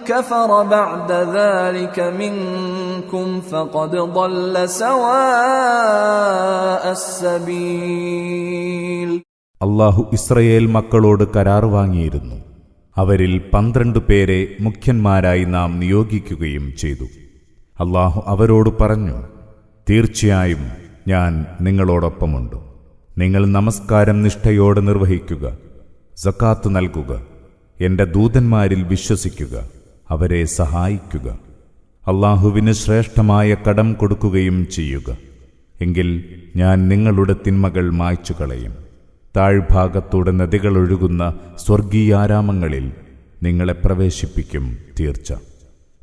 كفر بعد ذلك منكم فقد ضل سواء السبيل. അല്ലാഹു ഇസ്രയേൽ മക്കളോട് കരാർ വാങ്ങിയിരുന്നു. അവരിൽ 12 പേരെ മുഖ്യന്മാരായി നാം നിയോഗിക്കുകയും ചെയ്തു. അല്ലാഹു അവരോട് പറഞ്ഞു, തീർച്ചയായും ഞാൻ നിങ്ങളോടൊപ്പമുണ്ട്. നിങ്ങൾ നമസ്കാരം നിഷ്ഠയോടെ നിർവഹിക്കുക, സക്കാത്ത് നൽകുക, എന്റെ ദൂതന്മാരിൽ വിശ്വസിക്കുക, അവരെ സഹായിക്കുക, അല്ലാഹുവിന് ശ്രേഷ്ഠമായ കടം കൊടുക്കുകയും ചെയ്യുക. എങ്കിൽ ഞാൻ നിങ്ങളുടെ തിന്മകൾ മായ്ച്ചു കളയും. താഴ്ഭാഗത്തൂടെ നദികളൊഴുകുന്ന സ്വർഗീയാരാമങ്ങളിൽ നിങ്ങളെ പ്രവേശിപ്പിക്കും തീർച്ച.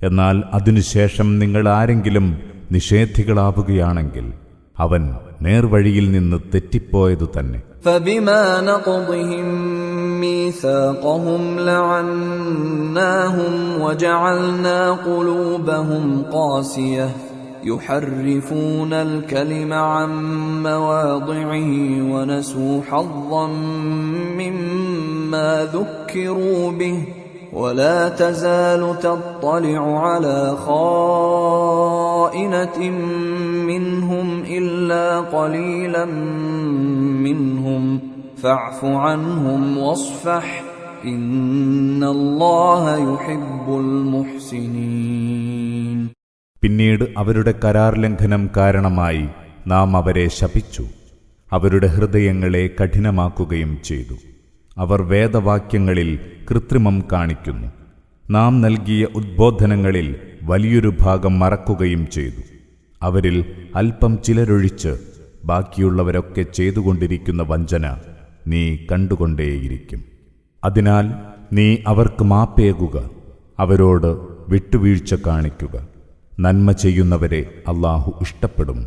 എന്നാൽ അതിനുശേഷം നിങ്ങൾ ആരെങ്കിലും നിഷേധികളാവുകയാണെങ്കിൽ അവൻ നേർവഴിയിൽ നിന്ന് തെറ്റിപ്പോയതു തന്നെ. فبما نقضهم ميثاقهم لعناهم وجعلنا قلوبهم قاسية يحرفون الكلم عن مواضعه ونسوا حظا مما ذكروا به ولا تزال تطلع على خائنة منهم إلا قليلا منهم فاعف عنهم واصفح إن الله يحب المحسنين. പിന്നീട് അവരുടെ കരാർ ലംഘനം കാരണമായി നാം അവരെ ശപിച്ചു. അവരുടെ ഹൃദയങ്ങളെ കഠിനമാക്കുകയും ചെയ്തു. അവർ വേദവാക്യങ്ങളിൽ കൃത്രിമം കാണിക്കുന്നു. നാം നൽകിയ ഉദ്ബോധനങ്ങളിൽ വലിയൊരു ഭാഗം മറക്കുകയും ചെയ്തു. അവരിൽ അല്പം ചിലരൊഴിച്ച് ബാക്കിയുള്ളവരൊക്കെ ചെയ്തുകൊണ്ടിരിക്കുന്ന വഞ്ചന നീ കണ്ടുകൊണ്ടേയിരിക്കും. അതിനാൽ നീ അവർക്ക് മാപ്പേകുക, അവരോട് വിട്ടുവീഴ്ച കാണിക്കുക. നന്മ ചെയ്യുന്നവരെ അല്ലാഹു ഇഷ്ടപ്പെടും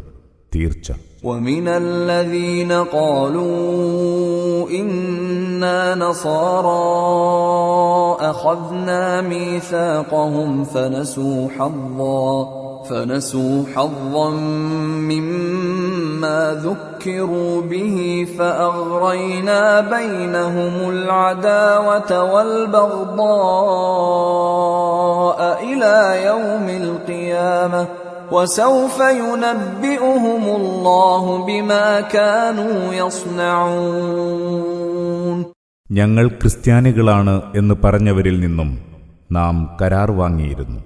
തീർച്ച. وَمِنَ الَّذِينَ قَالُوا إِنَّا نَصَارَى أَخَذْنَا مِيثَاقَهُمْ فَنَسُوا حَظًّا مِّمَّا ذُكِّرُوا بِهِ فَأَغْرَيْنَا بَيْنَهُمُ الْعَدَاوَةَ وَالْبَغْضَاءَ إِلَى يَوْمِ الْقِيَامَةِ وَسَوْفَ يُنَبِّئُهُمُ اللَّهُ بِمَا كَانُوا يَصْنَعُونَ. ഞങ്ങൾ ക്രിസ്ത്യാനികളാണ് എന്ന് പറഞ്ഞവരിൽ നിന്നും നാം കരാർ വാങ്ങിയിരുന്നു.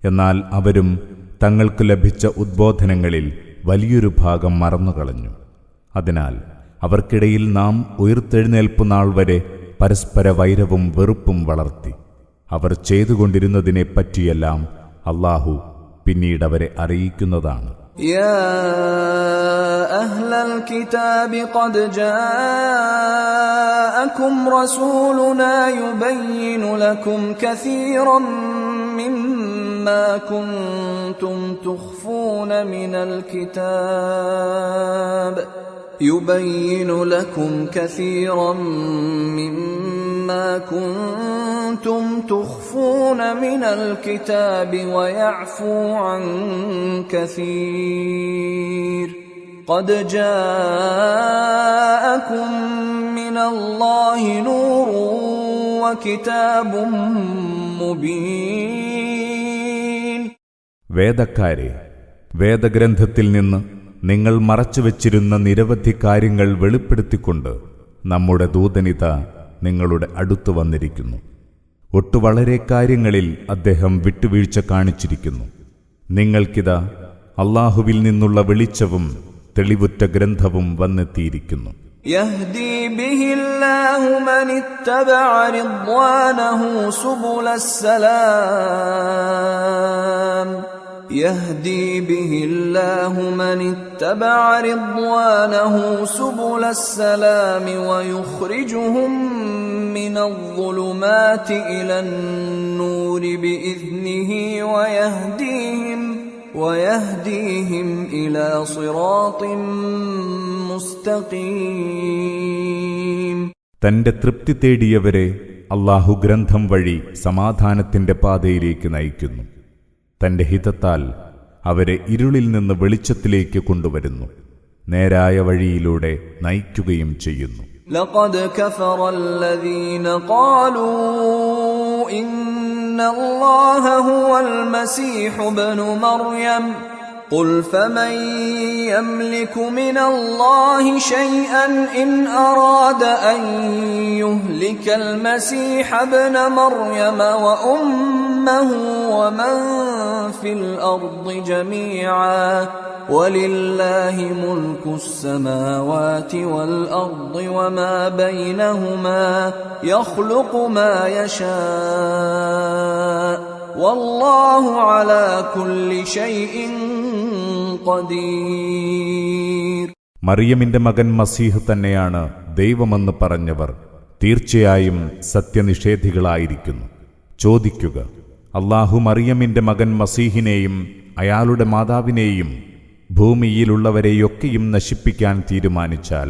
എന്നാൽ അവരും തങ്ങൾക്ക് ലഭിച്ച ഉദ്ബോധനങ്ങളിൽ വലിയൊരു ഭാഗം മറന്നുകളഞ്ഞു. അതിനാൽ അവർക്കിടയിൽ നാം ഉയിർത്തെഴുന്നേൽപ്പ് നാൾ വരെ പരസ്പര വൈരവും വെറുപ്പും വളർത്തി. അവർ ചെയ്തുകൊണ്ടിരുന്നതിനെപ്പറ്റിയെല്ലാം അല്ലാഹു പിന്നീടവരെ അറിയിക്കുന്നതാണ്. يا أهل الكتاب قد جاءكم رسولنا يبين لكم كثيرا مما كنتم تخفون من الكتاب يبين لكم كثيرا مما كنتم تخفون من الكتاب ويعفو عن كثير قد جاءكم من الله نور وكتاب مبين. വേദക്കാരെ, വേദഗ്രന്ഥത്തിൽ നിന്ന് നിങ്ങൾ മറച്ചുവെച്ചിരുന്ന നിരവധി കാര്യങ്ങൾ വെളിപ്പെടുത്തിക്കൊണ്ട് നമ്മുടെ ദൂതനിത നിങ്ങളുടെ അടുത്തു വന്നിരിക്കുന്നു. ഒട്ടു വളരെ കാര്യങ്ങളിൽ അദ്ദേഹം വിട്ടുവീഴ്ച കാണിച്ചിരിക്കുന്നു. നിങ്ങൾക്കിതാ അല്ലാഹുവിൽ നിന്നുള്ള വെളിച്ചവും തെളിവുറ്റ ഗ്രന്ഥവും വന്നെത്തിയിരിക്കുന്നു. يهدي به الله من اتبع رضوانه سبل السلام يهدي به الله من اتبع رضوانه سبل السلام ويخرجهم من الظلمات إلى النور بإذنه ويهديهم إلى صراط مستقيم. തന്റെ തൃപ്തി തേടിയവരെ അല്ലാഹു ഗ്രന്ഥം വഴി സമാധാനത്തിന്റെ പാതയിലേക്ക് നയിക്കുന്നു. തന്റെ ഹിതത്താൽ അവരെ ഇരുളിൽ നിന്ന് വെളിച്ചത്തിലേക്ക് കൊണ്ടുവരുന്നു, നേരായ വഴിയിലൂടെ നയിക്കുകയും ചെയ്യുന്നു. لقد كفر الذين قالوا إن الله هو المسيح ابن مريم قل فمن يملك من الله شيئا إن أراد أن يهلك المسيح ابن مريم وأمه ومن في الأرض جميعا ولله ملك السماوات والأرض وما بينهما يخلق ما يشاء والله على كل شيء قدير. മറിയമിന്റെ മകൻ മസീഹ് തന്നെയാണ് ദൈവമെന്ന് പറഞ്ഞവർ തീർച്ചയായും സത്യനിഷേധികളായിരിക്കുന്നു. ചോദിക്കുക, അല്ലാഹു മറിയമിന്റെ മകൻ മസീഹിനെയും അയാളുടെ മാതാവിനെയും ഭൂമിയിലുള്ളവരെയൊക്കെയും നശിപ്പിക്കാൻ തീരുമാനിച്ചാൽ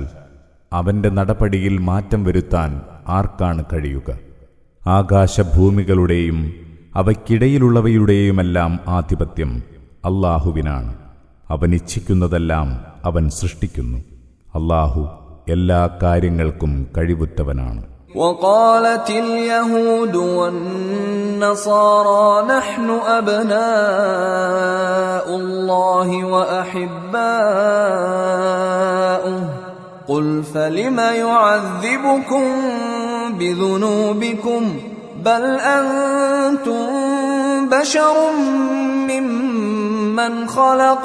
അവന്റെ നടപടിയിൽ മാറ്റം വരുത്താൻ ആർക്കാണ് കഴിയുക? ആകാശഭൂമികളുടെയും അവയ്ക്കിടയിലുള്ളവയുടെയുമെല്ലാം ആധിപത്യം അല്ലാഹുവിനാണ്. അവൻ ഇച്ഛിക്കുന്നതെല്ലാം അവൻ സൃഷ്ടിക്കുന്നു. അല്ലാഹു എല്ലാ കാര്യങ്ങൾക്കും കഴിവുറ്റവനാണ്. وقالت اليهود والنصارى نحن أبناء الله وأحباؤه قل فلم يعذبكم بذنوبكم بل أنتم بشر ممن خلق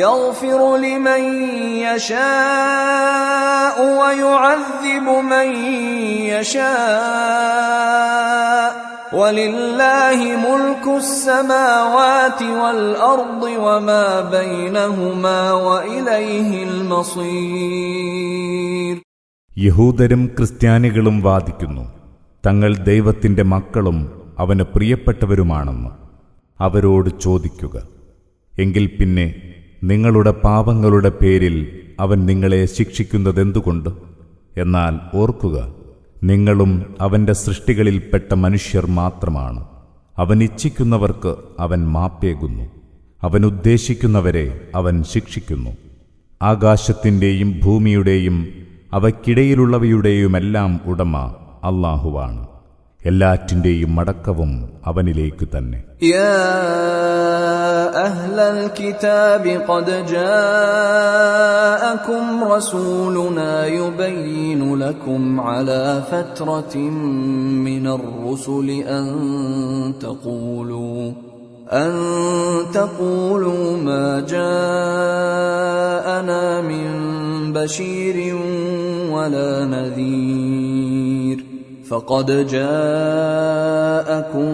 يغفر لمن يشاء ويعذب من يشاء ولله ملك السماوات والأرض وما بينهما وإليه المصير. യഹൂദരും ക്രിസ്ത്യാനികളും വാദിക്കുന്നു, തങ്ങൾ ദൈവത്തിന്റെ മക്കളും അവന് പ്രിയപ്പെട്ടവരുമാണെന്ന്. അവരോട് ചോദിക്കുക, എങ്കിൽ പിന്നെ നിങ്ങളുടെ പാപങ്ങളുടെ പേരിൽ അവൻ നിങ്ങളെ ശിക്ഷിക്കുന്നതെന്തുകൊണ്ട്? എന്നാൽ ഓർക്കുക, നിങ്ങളും അവന്റെ സൃഷ്ടികളിൽപ്പെട്ട മനുഷ്യർ മാത്രമാണ്. അവൻ ഇച്ഛിക്കുന്നവർക്ക് അവൻ മാപ്പേകുന്നു, അവൻ ഉദ്ദേശിക്കുന്നവരെ അവൻ ശിക്ഷിക്കുന്നു. ആകാശത്തിന്റെയും ഭൂമിയുടെയും അവയ്ക്കിടയിലുള്ളവയുടെയുമെല്ലാം ഉടമ അല്ലാഹുവാണ്. എല്ലാറ്റിന്റെയും മടക്കവും അവനിലേക്ക് തന്നെ. യാ അഹ്ലൽ കിതാബി ഖദ് ജാഅകും റസൂലുനാ യുബയ്യിനു ലക്കും അലാ ഫത്രത്തിൻ മിനർ റുസുലി അൻ തഖൂലു أن تقولوا ما جاءنا من بشير ولا نذير فقد جاءكم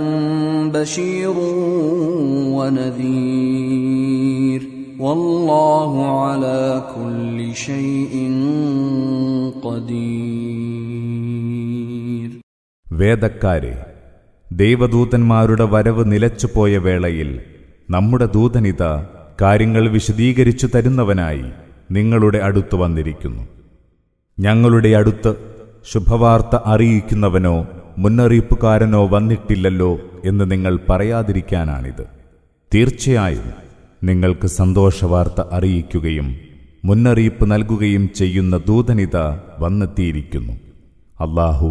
بشير ونذير والله على كل شيء قدير. വേദക്കാരെ, ദൈവദൂതന്മാരുടെ വരവ് നിലച്ചുപോയ വേളയിൽ നമ്മുടെ ദൂതനിത കാര്യങ്ങൾ വിശദീകരിച്ചു തരുന്നവനായി നിങ്ങളുടെ അടുത്ത് വന്നിരിക്കുന്നു. ഞങ്ങളുടെ അടുത്ത് ശുഭവാർത്ത അറിയിക്കുന്നവനോ മുന്നറിയിപ്പുകാരനോ വന്നിട്ടില്ലല്ലോ എന്ന് നിങ്ങൾ പറയാതിരിക്കാനാണിത്. തീർച്ചയായും നിങ്ങൾക്ക് സന്തോഷവാർത്ത അറിയിക്കുകയും മുന്നറിയിപ്പ് നൽകുകയും ചെയ്യുന്ന ദൂതനിത വന്നെത്തിയിരിക്കുന്നു. അല്ലാഹു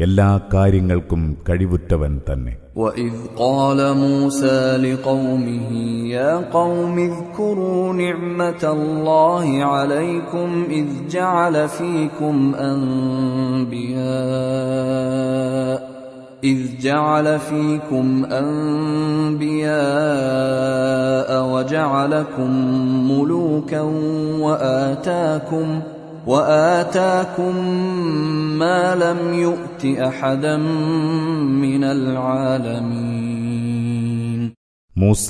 എല്ലാ കാര്യങ്ങൾക്കും കഴിവുറ്റവൻ തന്നെ. وَإِذْ قَالَ مُوسَى لِقَوْمِهِ يَا قَوْمِ اذْكُرُوا نِعْمَةَ اللَّهِ عَلَيْكُمْ إِذْ جَعَلَ فِيكُمْ أَنْبِيَاءَ وَجَعَلَكُمْ مُلُوكًا وآتاكم ما لم يؤت أحدا من العالمين. മൂസ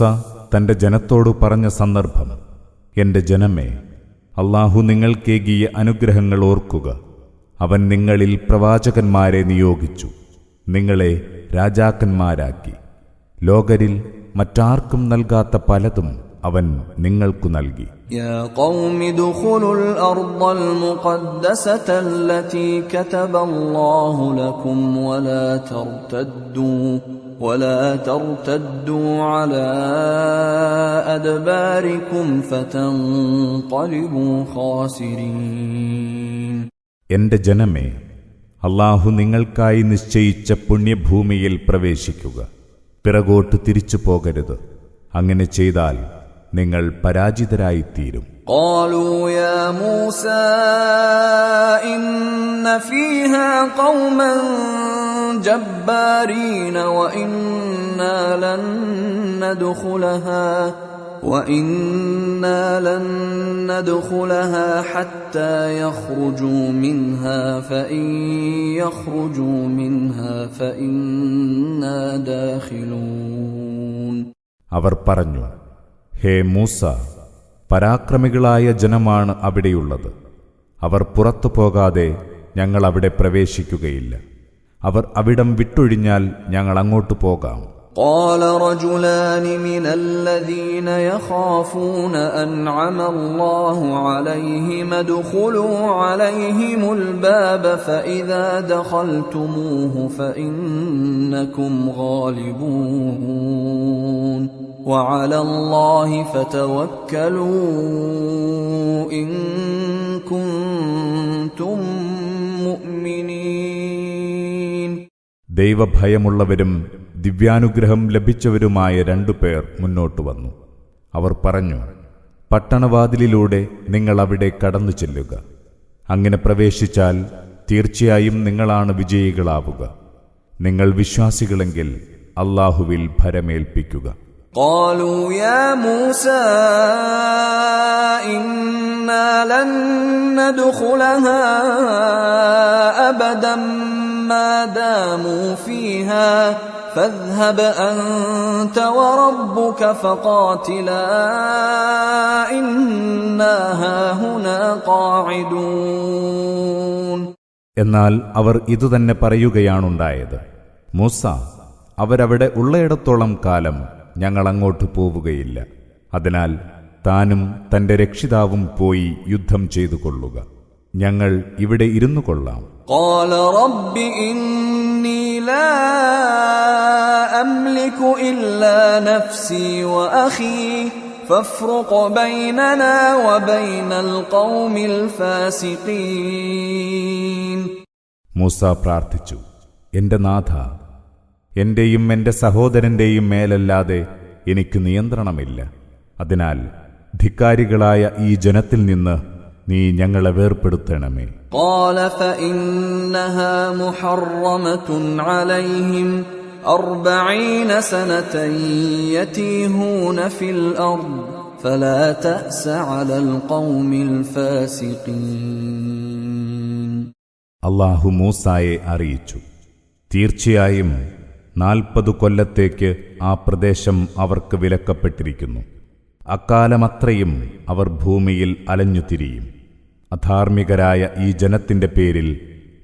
തന്റെ ജനത്തോട് പറഞ്ഞ സന്ദർഭം: എന്റെ ജനമേ, അല്ലാഹു നിങ്ങൾക്കേകിയ അനുഗ്രഹങ്ങൾ ഓർക്കുക. അവൻ നിങ്ങളിൽ പ്രവാചകന്മാരെ നിയോഗിച്ചു, നിങ്ങളെ രാജാക്കന്മാരാക്കി. ലോകരിൽ മറ്റാർക്കും നൽകാത്ത പലതും അവൻ നിങ്ങൾക്കു നൽകി. يا قوم ادخلوا الأرض المقدسة التي كتب الله لكم ولا ترتدوا على أدباركم فتنقلبوا خاسرين. എന്റെ ജനമേ, അല്ലാഹു നിങ്ങൾക്കായി നിശ്ചയിച്ച പുണ്യഭൂമിയിൽ പ്രവേശിക്കുക. പിറകോട്ട് തിരിച്ചു പോകരുത്. അങ്ങനെ ചെയ്താൽ നിങ്ങൾ പരാജിതരായിത്തീരും. قالوا يا موسى إن فيها قوما جبارين وإنا لن ندخلها حتى يخرجوا منها فإن يخرجوا منها فإنا داخلون. അവർ പറഞ്ഞു: ഹേ മൂസ, പരാക്രമികളായ ജനമാണ് അവിടെയുള്ളത്. അവർ പുറത്തു പോകാതെ ഞങ്ങൾ അവിടെ പ്രവേശിക്കുകയില്ല. അവർ അവിടം വിട്ടൊഴിഞ്ഞാൽ ഞങ്ങൾ അങ്ങോട്ട് പോകാം. قال رجلان من الذين يخافون أنعم الله عليهم ادخلوا عليهم الباب فإذا دخلتموه فإنكم غالبون وعلى الله فتوكلوا إن كنتم مؤمنين. ദൈവഭയമുള്ളവരും ദിവ്യാനുഗ്രഹം ലഭിച്ചവരുമായ 2 പേർ മുന്നോട്ടു വന്നു. അവർ പറഞ്ഞു: പട്ടണവാതിലിലൂടെ നിങ്ങൾ അവിടെ കടന്നു ചെല്ലുക. അങ്ങനെ പ്രവേശിച്ചാൽ തീർച്ചയായും നിങ്ങളാണ് വിജയികളാവുക. നിങ്ങൾ വിശ്വാസികളെങ്കിൽ അല്ലാഹുവിൽ ഭരമേൽപ്പിക്കുക. قالوا يا موسى إنا لن ندخلها أبدا ما داموا فيها فاذهب أنت وربك فقاتلا إنا هاهنا قاعدون. എന്നാൽ അവർ ഇതുതന്നെ പറയുകയാണുണ്ടായത്: മൂസ, അവരവിടെ ഉള്ളയിടത്തോളം കാലം ഞങ്ങൾ അങ്ങോട്ട് പോവുകയില്ല. അതിനാൽ താനും തന്റെ രക്ഷിതാവും പോയി യുദ്ധം ചെയ്തു കൊള്ളുക. ഞങ്ങൾ ഇവിടെ ഇരുന്നു കൊള്ളാം. قال رب إني لا أملك إلا نفسي وأخي فافرق بيننا وبين القوم الفاسقين. മൂസ പ്രാർത്ഥിച്ചു: എന്റെ നാഥ, എന്റെയും എന്റെ സഹോദരന്റെയും മേലല്ലാതെ എനിക്ക് നിയന്ത്രണമില്ല. അതിനാൽ ധിക്കാരികളായ ഈ ജനത്തിൽ നിന്ന് നീ ഞങ്ങളെ വേർപെടുത്തണമേ. قال فإنها محرمة عليهم 40 سنة يتيهون في الأرض فلا تأس على القوم الفاسقين. അല്ലാഹു മൂസായെ അറിയിച്ചു, തീർച്ചയായും 40 കൊല്ലത്തേക്ക് ആ പ്രദേശം അവർക്ക് വിലക്കപ്പെട്ടിരിക്കുന്നു. അക്കാലമത്രയും അവർ ഭൂമിയിൽ അലഞ്ഞുതിരിയും. അധാർമികരായ ഈ ജനത്തിന്റെ പേരിൽ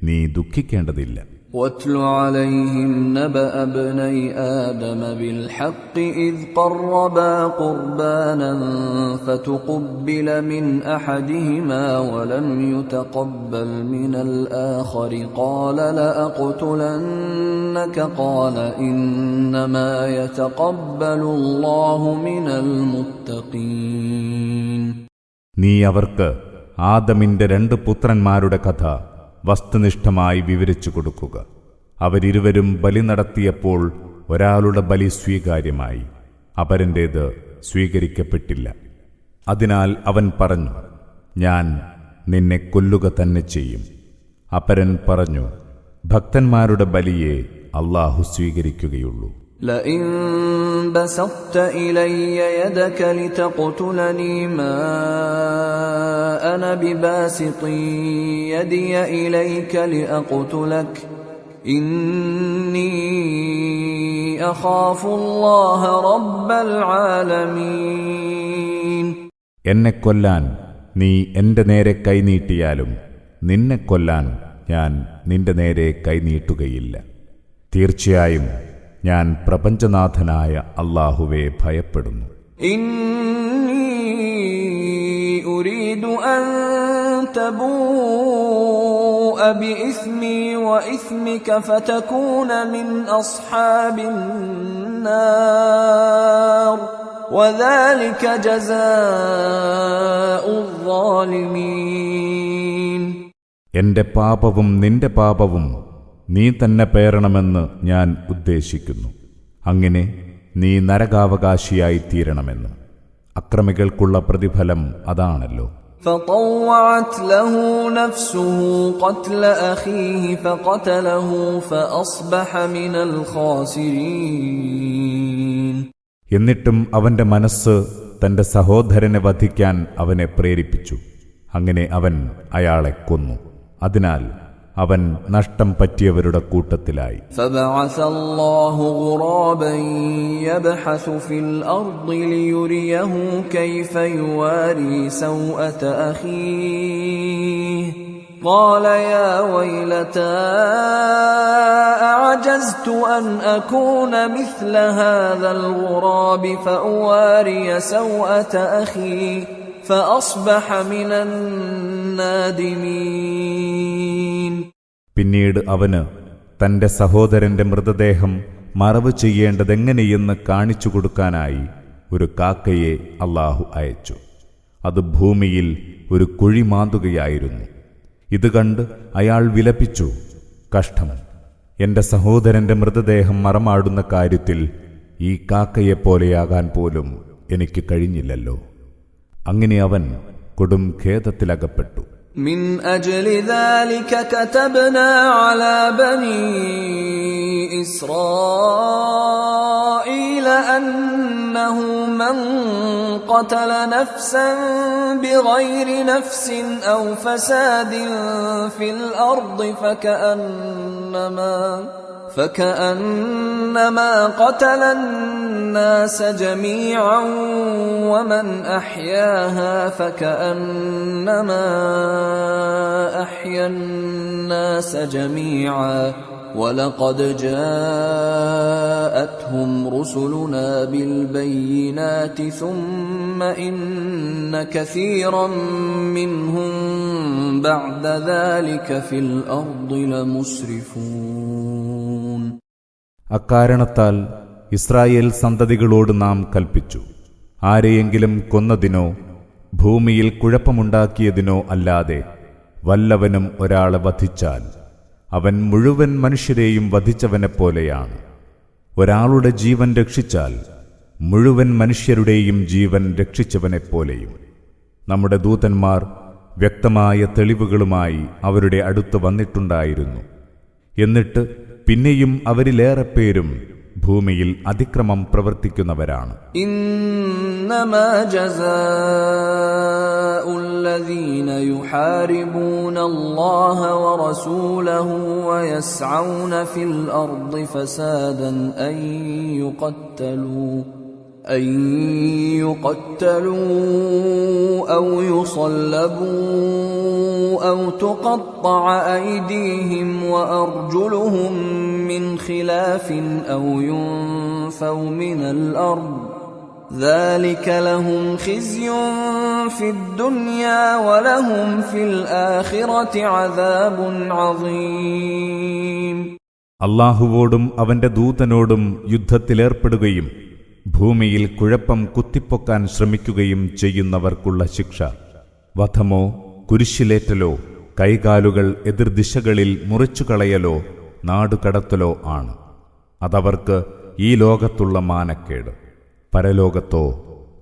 നീ ദുഃഖിക്കേണ്ടതില്ല. واتل عليهم نبأ ابني آدم بالحق إذ قربا قربانا فتقبل من أحدهما ولم يتقبل من الآخر قال لأقتلنك قال إنما يتقبل الله من المتقين. നീ അവർക്ക് ആദമിന്റെ 2 പുത്രന്മാരുടെ കഥ വസ്തുനിഷ്ഠമായി വിവരിച്ചു കൊടുക്കുക. അവരിരുവരും ബലി നടത്തിയപ്പോൾ ഒരാളുടെ ബലി സ്വീകാര്യമായി, അപരന്റേത് സ്വീകരിക്കപ്പെട്ടില്ല. അതിനാൽ അവൻ പറഞ്ഞു, ഞാൻ നിന്നെ കൊല്ലുക തന്നെ ചെയ്യും. അപരൻ പറഞ്ഞു, ഭക്തന്മാരുടെ ബലിയെ അല്ലാഹു സ്വീകരിക്കുകയുള്ളൂ. لئن بسطت إلي يدك لتقتلني ما أنا بباسط يدي إليك لأقتلك إني أخاف الله رب العالمين. എന്നെ കൊല്ലാൻ നീ എന്റെ നേരെ കൈനീട്ടിയാലും നിന്നെ കൊല്ലാൻ ഞാൻ നിന്റെ നേരെ കൈനീട്ടുകയില്ല. തീർച്ചയായും ഞാൻ പ്രപഞ്ചനാഥനായ അല്ലാഹുവെ ഭയപ്പെടുന്നു. ഇന്നി ഉരീദു അൻ തബൂഅ ബിഇസ്മി വഇസ്മിക ഫതകൂന മിൻ അസ്ഹാബിൻ നാർ വദാലിക ജസാഉൽ ളാലിമീൻ. എന്റെ പാപവും നിന്റെ പാപവും നീ തന്നെ പേറണമെന്ന് ഞാൻ ഉദ്ദേശിക്കുന്നു. അങ്ങനെ നീ നരകാവകാശിയായി തീരണമെന്ന്. അക്രമികൾക്കുള്ള പ്രതിഫലം അതാണല്ലോ. فطوعت له نفسه قتل أخيه فقتله فأصبح من الخاسرين. എന്നിട്ടും അവന്റെ മനസ്സ് തന്റെ സഹോദരനെ വധിക്കാൻ അവനെ പ്രേരിപ്പിച്ചു. അങ്ങനെ അവൻ അയാളെ കൊന്നു. അതിനാൽ അവൻ നഷ്ടം പറ്റിയവരുടെ കൂട്ടത്തിലായി. فبعث الله غرابا يبحث في الأرض ليريه كيف يواري سوءة أخيه قال يا ويلتى أعجزت أن أكون مثل هذا الغراب فأواري سوءة أخي فأصبح من النادمين. പിന്നീട് അവന് തന്റെ സഹോദരന്റെ മൃതദേഹം മറവ് ചെയ്യേണ്ടതെങ്ങനെയെന്ന് കാണിച്ചു കൊടുക്കാനായി ഒരു കാക്കയെ അല്ലാഹു അയച്ചു. അത് ഭൂമിയിൽ ഒരു കുഴി മാന്തുകയായിരുന്നു. ഇത് കണ്ട് അയാൾ വിലപിച്ചു, കഷ്ടം, എന്റെ സഹോദരന്റെ മൃതദേഹം മറമാടുന്ന കാര്യത്തിൽ ഈ കാക്കയെപ്പോലെയാകാൻ പോലും എനിക്ക് കഴിഞ്ഞില്ലല്ലോ. അങ്ങനെ അവൻ കൊടും ഖേദത്തിലകപ്പെട്ടു. من أجل ذلك كتبنا على بني إسرائيل أنه من قتل نفسا بغير نفس أو فساد في الأرض فكأنما قتل الناس جميعا ومن أحياها فكأنما أحيا الناس جميعا ولقد جاءتهم رسلنا بالبينات ثم إن كثيرا منهم بعد ذلك في الأرض لمسرفون. അക്കാരണത്താൽ ഇസ്രായേൽ സന്തതികളോട് നാം കൽപ്പിച്ചു, ആരെയെങ്കിലും കൊന്നതിനോ ഭൂമിയിൽ കുഴപ്പമുണ്ടാക്കിയതിനോ അല്ലാതെ വല്ലവനും ഒരാളെ വധിച്ചാൽ അവൻ മുഴുവൻ മനുഷ്യരെയും വധിച്ചവനെപ്പോലെയാണ്. ഒരാളുടെ ജീവൻ രക്ഷിച്ചാൽ മുഴുവൻ മനുഷ്യരുടെയും ജീവൻ രക്ഷിച്ചവനെപ്പോലെയും. നമ്മുടെ ദൂതന്മാർ വ്യക്തമായ തെളിവുകളുമായി അവരുടെ അടുത്ത് വന്നിട്ടുണ്ടായിരുന്നു. എന്നിട്ട് പിന്നെയും അവരിലേറെ പേരും ഭൂമിയിൽ അതിക്രമം പ്രവർത്തിക്കുന്നവരാണ്. ഇന്നമാ ജസാഉല്ലദീന യുഹാരിബൂന അല്ലാഹ വറസൂലഹു വയസ്ഔന ഫിൽ അർദി ഫസാദൻ അൻ يقتلوا أو يصلبوا أو تقطع أيديهم وأرجلهم من خلاف أو ينفوا من الأرض ذلك لهم خزي في الدنيا ولهم في الآخرة عذاب عظيم. അല്ലാഹുവോടും അവന്റെ ദൂതനോടും യുദ്ധത്തിലേർപ്പെടുകയും ഭൂമിയിൽ കുഴപ്പം കുത്തിപ്പൊക്കാൻ ശ്രമിക്കുകയും ചെയ്യുന്നവർക്കുള്ള ശിക്ഷ വധമോ കുരിശിലേറ്റലോ കൈകാലുകൾ എതിർദിശകളിൽ മുറിച്ചുകളയലോ നാടുകടത്തലോ ആണ്. അതവർക്ക് ഈ ലോകത്തുള്ള മാനക്കേട്, പരലോകത്തോ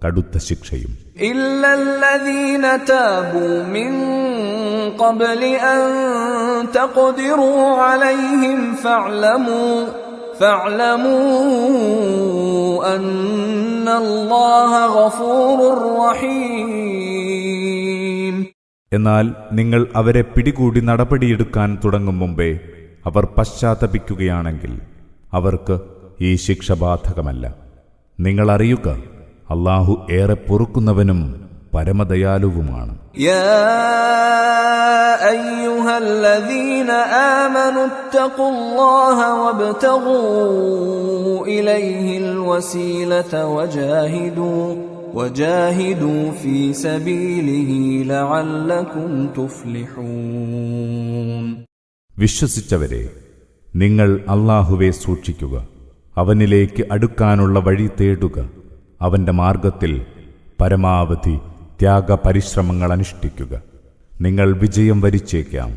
കടുത്ത ശിക്ഷയും. ഇല്ലല്ലദീന താബൂ മിൻ ഖബ്ലി അൻ തഖ്ദിറൂ അലൈഹിം ഫഅലമൂ അന്നല്ലാഹ ഗഫൂറുർ റഹീം. എന്നാൽ നിങ്ങൾ അവരെ പിടികൂടി നടപടിയെടുക്കാൻ തുടങ്ങും മുമ്പേ അവർ പശ്ചാത്തപിക്കുകയാണെങ്കിൽ അവർക്ക് ഈ ശിക്ഷ ബാധകമല്ല. നിങ്ങൾ അറിയുക, അല്ലാഹു ഏറെ പൊറുക്കുന്നവനും പരമദയാലുവുമാണ്. യാ അയ്യുഹല്ലദീന ആമനൂ ഇത്തഖുല്ലാഹ വബ്തഗൂ ഇലൈഹിൽ വസീലത വജാഹിദൂ ഫീ സബീലിഹി ലഅല്ലകും തുഫ്ലിഹൂൻ. വിശ്വസിച്ചവരെ, നിങ്ങൾ അല്ലാഹുവെ സൂക്ഷിക്കുക, അവനിലേക്ക് അടുക്കാനുള്ള വഴി തേടുക, അവന്റെ മാർഗത്തിൽ പരമാവധി ത്യാഗപരിശ്രമങ്ങൾ അനുഷ്ഠിക്കുക, നിങ്ങൾ വിജയം വരിച്ചേക്കാം.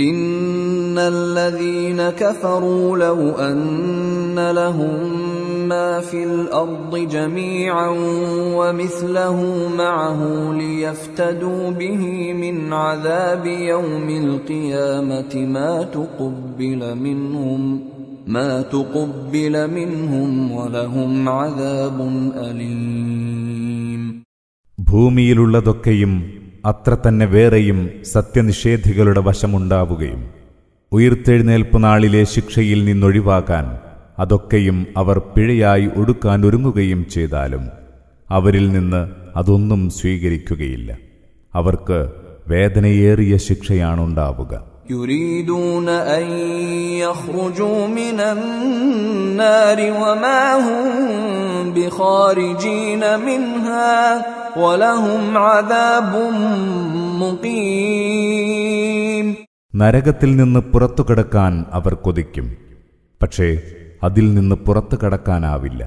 ഇന്നല്ലദീന കഫറൂ ലൗ അന്ന ലഹും മാ ഫിൽ അർദി ജമീഅൻ വമിസ്ലഹു മഅഹു ലിയഫ്തദൂ ബിഹി മിൻ അദാബി യൗമിൽ ഖിയാമത്തി മാ തുഖബ്ബില മിൻഹും വലഹും അദാബുൻ അലീം. ഭൂമിയിലുള്ളതൊക്കെയും അത്ര തന്നെ വേറെയും സത്യനിഷേധികളുടെ വശമുണ്ടാവുകയും ഉയിർത്തെഴുന്നേൽപ്പ് നാളിലെ ശിക്ഷയിൽ നിന്നൊഴിവാക്കാൻ അതൊക്കെയും അവർ പിഴയായി ഒടുക്കാൻ ഒരുങ്ങുകയും ചെയ്താലും അവരിൽ നിന്ന് അതൊന്നും സ്വീകരിക്കുകയില്ല. അവർക്ക് വേദനയേറിയ ശിക്ഷയാണുണ്ടാവുക. യുരീദൂന അൻ യഖ്റുജൂ മിനന്നാരി വമാ ഹും ബിഖാരിജീന മിൻഹാ വലഹും അദാബും മുഖീം. നരകത്തിൽ നിന്ന് പുറത്തു കടക്കാൻ അവർ കൊതിക്കും, പക്ഷേ അതിൽ നിന്ന് പുറത്തു കടക്കാനാവില്ല.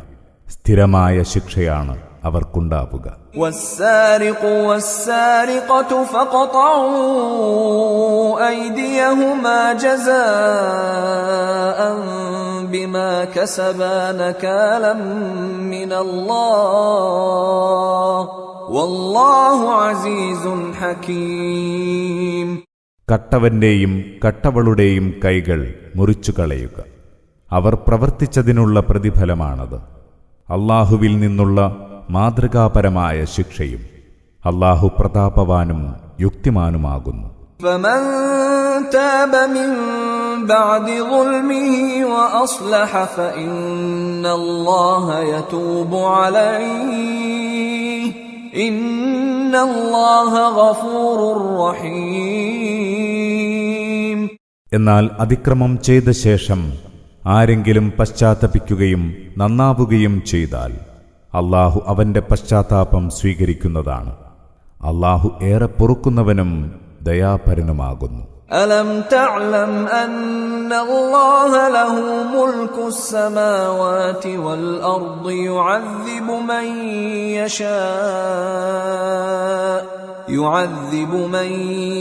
സ്ഥിരമായ ശിക്ഷയാണ് അവർക്കുണ്ടാവുക. വസ്സാരിഖു വസ്സാരിഖതു ഫഖതഉ അയ്ദിയഹുമാ ജസാഅൻ ബിമാ കസബാ നകാലം മിനല്ലാഹ് വല്ലാഹു അസീസുൻ ഹകീം. കട്ടവന്റെയും കട്ടവളുടെയും കൈകൾ മുറിച്ചുകളയുക, അവർ പ്രവർത്തിച്ചതിനുള്ള പ്രതിഫലമാണത്. അല്ലാഹുവിൽ നിന്നുള്ള മാതൃകാപരമായ ശിക്ഷയും. അല്ലാഹു പ്രതാപവാനും യുക്തിമാനുമാകുന്നു. ഫമൻ താബ മിൻ ബഅദി ളുൽമിഹി വഅസ്ലഹ ഫഇന്നല്ലാഹ യതൂബു അലൈഹി ഇന്നല്ലാഹ ഗഫൂറുർ റഹീം. എന്നാൽ അതിക്രമം ചെയ്ത ശേഷം ആരെങ്കിലും പശ്ചാത്തപിക്കുകയും നന്നാവുകയും ചെയ്താൽ അല്ലാഹു അവന്റെ പശ്ചാത്താപം സ്വീകരിക്കുന്നതാണ്. അല്ലാഹു ഏറെ പൊറുക്കുന്നവനും ദയാപരനുമാകുന്നു. അലം തഅലം അന്നല്ലാഹ ലഹു മുൽകുസ് സമാവാതി വൽ അർദി യുഅദ്ദിബു മൻ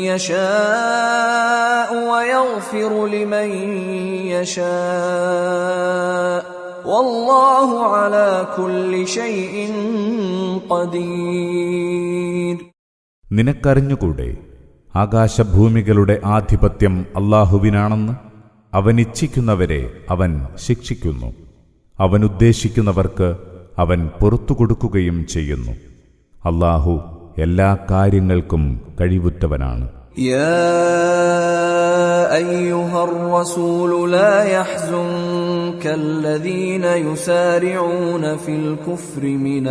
യശാഉ വയഗ്ഫിറു ലിമൻ യശാഉ വല്ലാഹു അലാ കുല്ലി ശൈഇൻ ഖദീർ. നിനക്കറിഞ്ഞുകൂടെ ആകാശഭൂമികളുടെ ആധിപത്യം അല്ലാഹുവിനാണെന്ന്? അവനിച്ഛിക്കുന്നവരെ അവൻ ശിക്ഷിക്കുന്നു. അവനുദ്ദേശിക്കുന്നവർക്ക് അവൻ പുറത്തുകൊടുക്കുകയും ചെയ്യുന്നു. അല്ലാഹു എല്ലാ കാര്യങ്ങൾക്കും കഴിവുറ്റവനാണ്. يا أيها الرسول لا يحزنك الذين يسارعون في الكفر من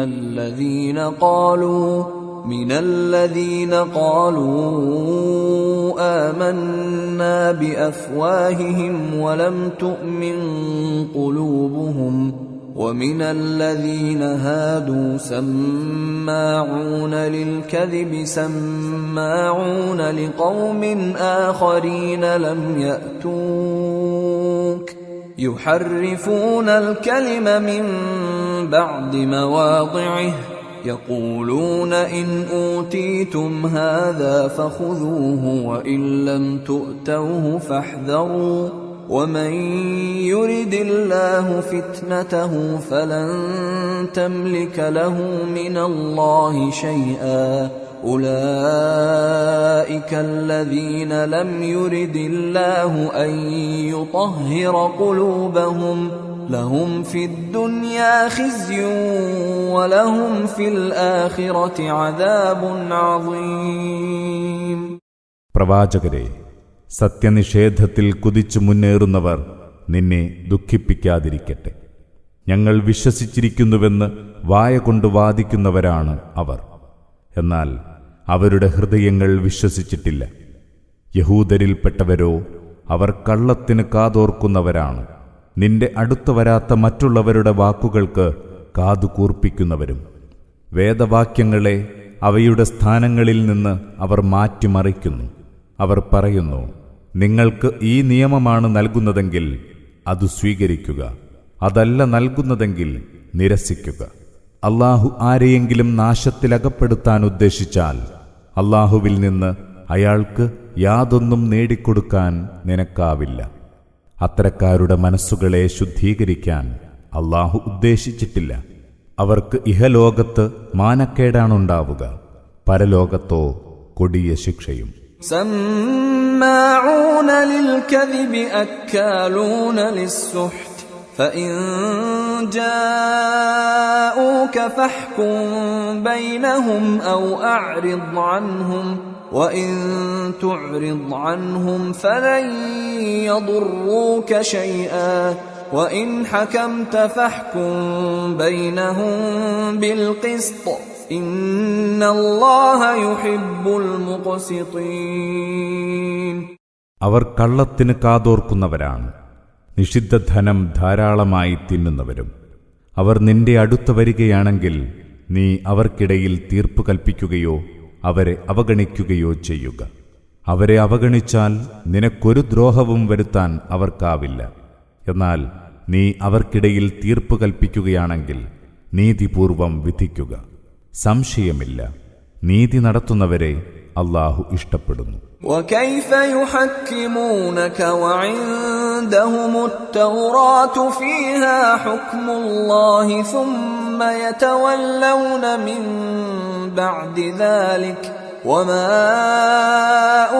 الذين قالوا آمنا بأفواههم ولم تؤمن قلوبهم ومن الذين هادوا سماعون للكذب سماعون لقوم آخرين لم يأتوك يحرفون الكلم من بعد مواضعه يقولون إن أوتيتم هذا فخذوه وإن لم تؤتوه فاحذروا ومن يرد الله فتنته فلن تملك له من الله شيئا أولئك الذين لم يرد الله أن يطهر قلوبهم لهم في الدنيا خزي ولهم في الآخرة عذاب عظيم. പ്രവാചകരെ, സത്യനിഷേധത്തിൽ കുതിച്ചു മുന്നേറുന്നവർ നിന്നെ ദുഃഖിപ്പിക്കാതിരിക്കട്ടെ. ഞങ്ങൾ വിശ്വസിച്ചിരിക്കുന്നുവെന്ന് വായകൊണ്ട് വാദിക്കുന്നവരാണ് അവർ. എന്നാൽ അവരുടെ ഹൃദയങ്ങൾ വിശ്വസിച്ചിട്ടില്ല. യഹൂദരിൽപ്പെട്ടവരോ അവർ കള്ളത്തിന് കാതോർക്കുന്നവരാണ്. നിന്റെ അടുത്തു വരാത്ത മറ്റുള്ളവരുടെ വാക്കുകൾക്ക് കാതുകൂർപ്പിക്കുന്നവരും. വേദവാക്യങ്ങളെ അവയുടെ സ്ഥാനങ്ങളിൽ നിന്ന് അവർ മാറ്റിമറിക്കുന്നു. അവർ പറയുന്നു, നിങ്ങൾക്ക് ഈ നിയമമാണ് നൽകുന്നതെങ്കിൽ അത് സ്വീകരിക്കുക, അതല്ല നൽകുന്നതെങ്കിൽ നിരസിക്കുക. അല്ലാഹു ആരെയെങ്കിലും നാശത്തിലകപ്പെടുത്താൻ ഉദ്ദേശിച്ചാൽ അല്ലാഹുവിൽ നിന്ന് അയാൾക്ക് യാതൊന്നും നേടിക്കൊടുക്കാൻ നിനക്കാവില്ല. അത്തരക്കാരുടെ മനസ്സുകളെ ശുദ്ധീകരിക്കാൻ അല്ലാഹു ഉദ്ദേശിച്ചിട്ടില്ല. അവർക്ക് ഇഹലോകത്ത് മാനക്കേടാണുണ്ടാവുക, പരലോകത്തോ കൊടിയ ശിക്ഷയും. سماعون للكذب أكالون للسحت فإن جاءوك فاحكم بينهم أو أعرض عنهم وإن تعرض عنهم فلن يضروك شيئا وإن حكمت فاحكم بينهم بالقسط إن الله يحب المقسطين. അവർ കള്ളത്തിന് കാതോർക്കുന്നവരാണ്, നിഷിദ്ധധനം ധാരാളമായി തിന്നുന്നവരും. അവർ നിന്റെ അടുത്ത് വരികയാണെങ്കിൽ നീ അവർക്കിടയിൽ തീർപ്പ് കൽപ്പിക്കുകയോ അവരെ അവഗണിക്കുകയോ ചെയ്യുക. അവരെ അവഗണിച്ചാൽ നിനക്കൊരു ദ്രോഹവും വരുത്താൻ അവർക്കാവില്ല. എന്നാൽ നീ അവർക്കിടയിൽ തീർപ്പ് കൽപ്പിക്കുകയാണെങ്കിൽ നീതിപൂർവം വിധിക്കുക. സംശയമില്ല, നീതി നടത്തുന്നവരെ അല്ലാഹു ഇഷ്ടപ്പെടുന്നു. وكيف يحكمونك وعندهم التوراة فيها حكم الله ثم يتولون من بعد ذلك وما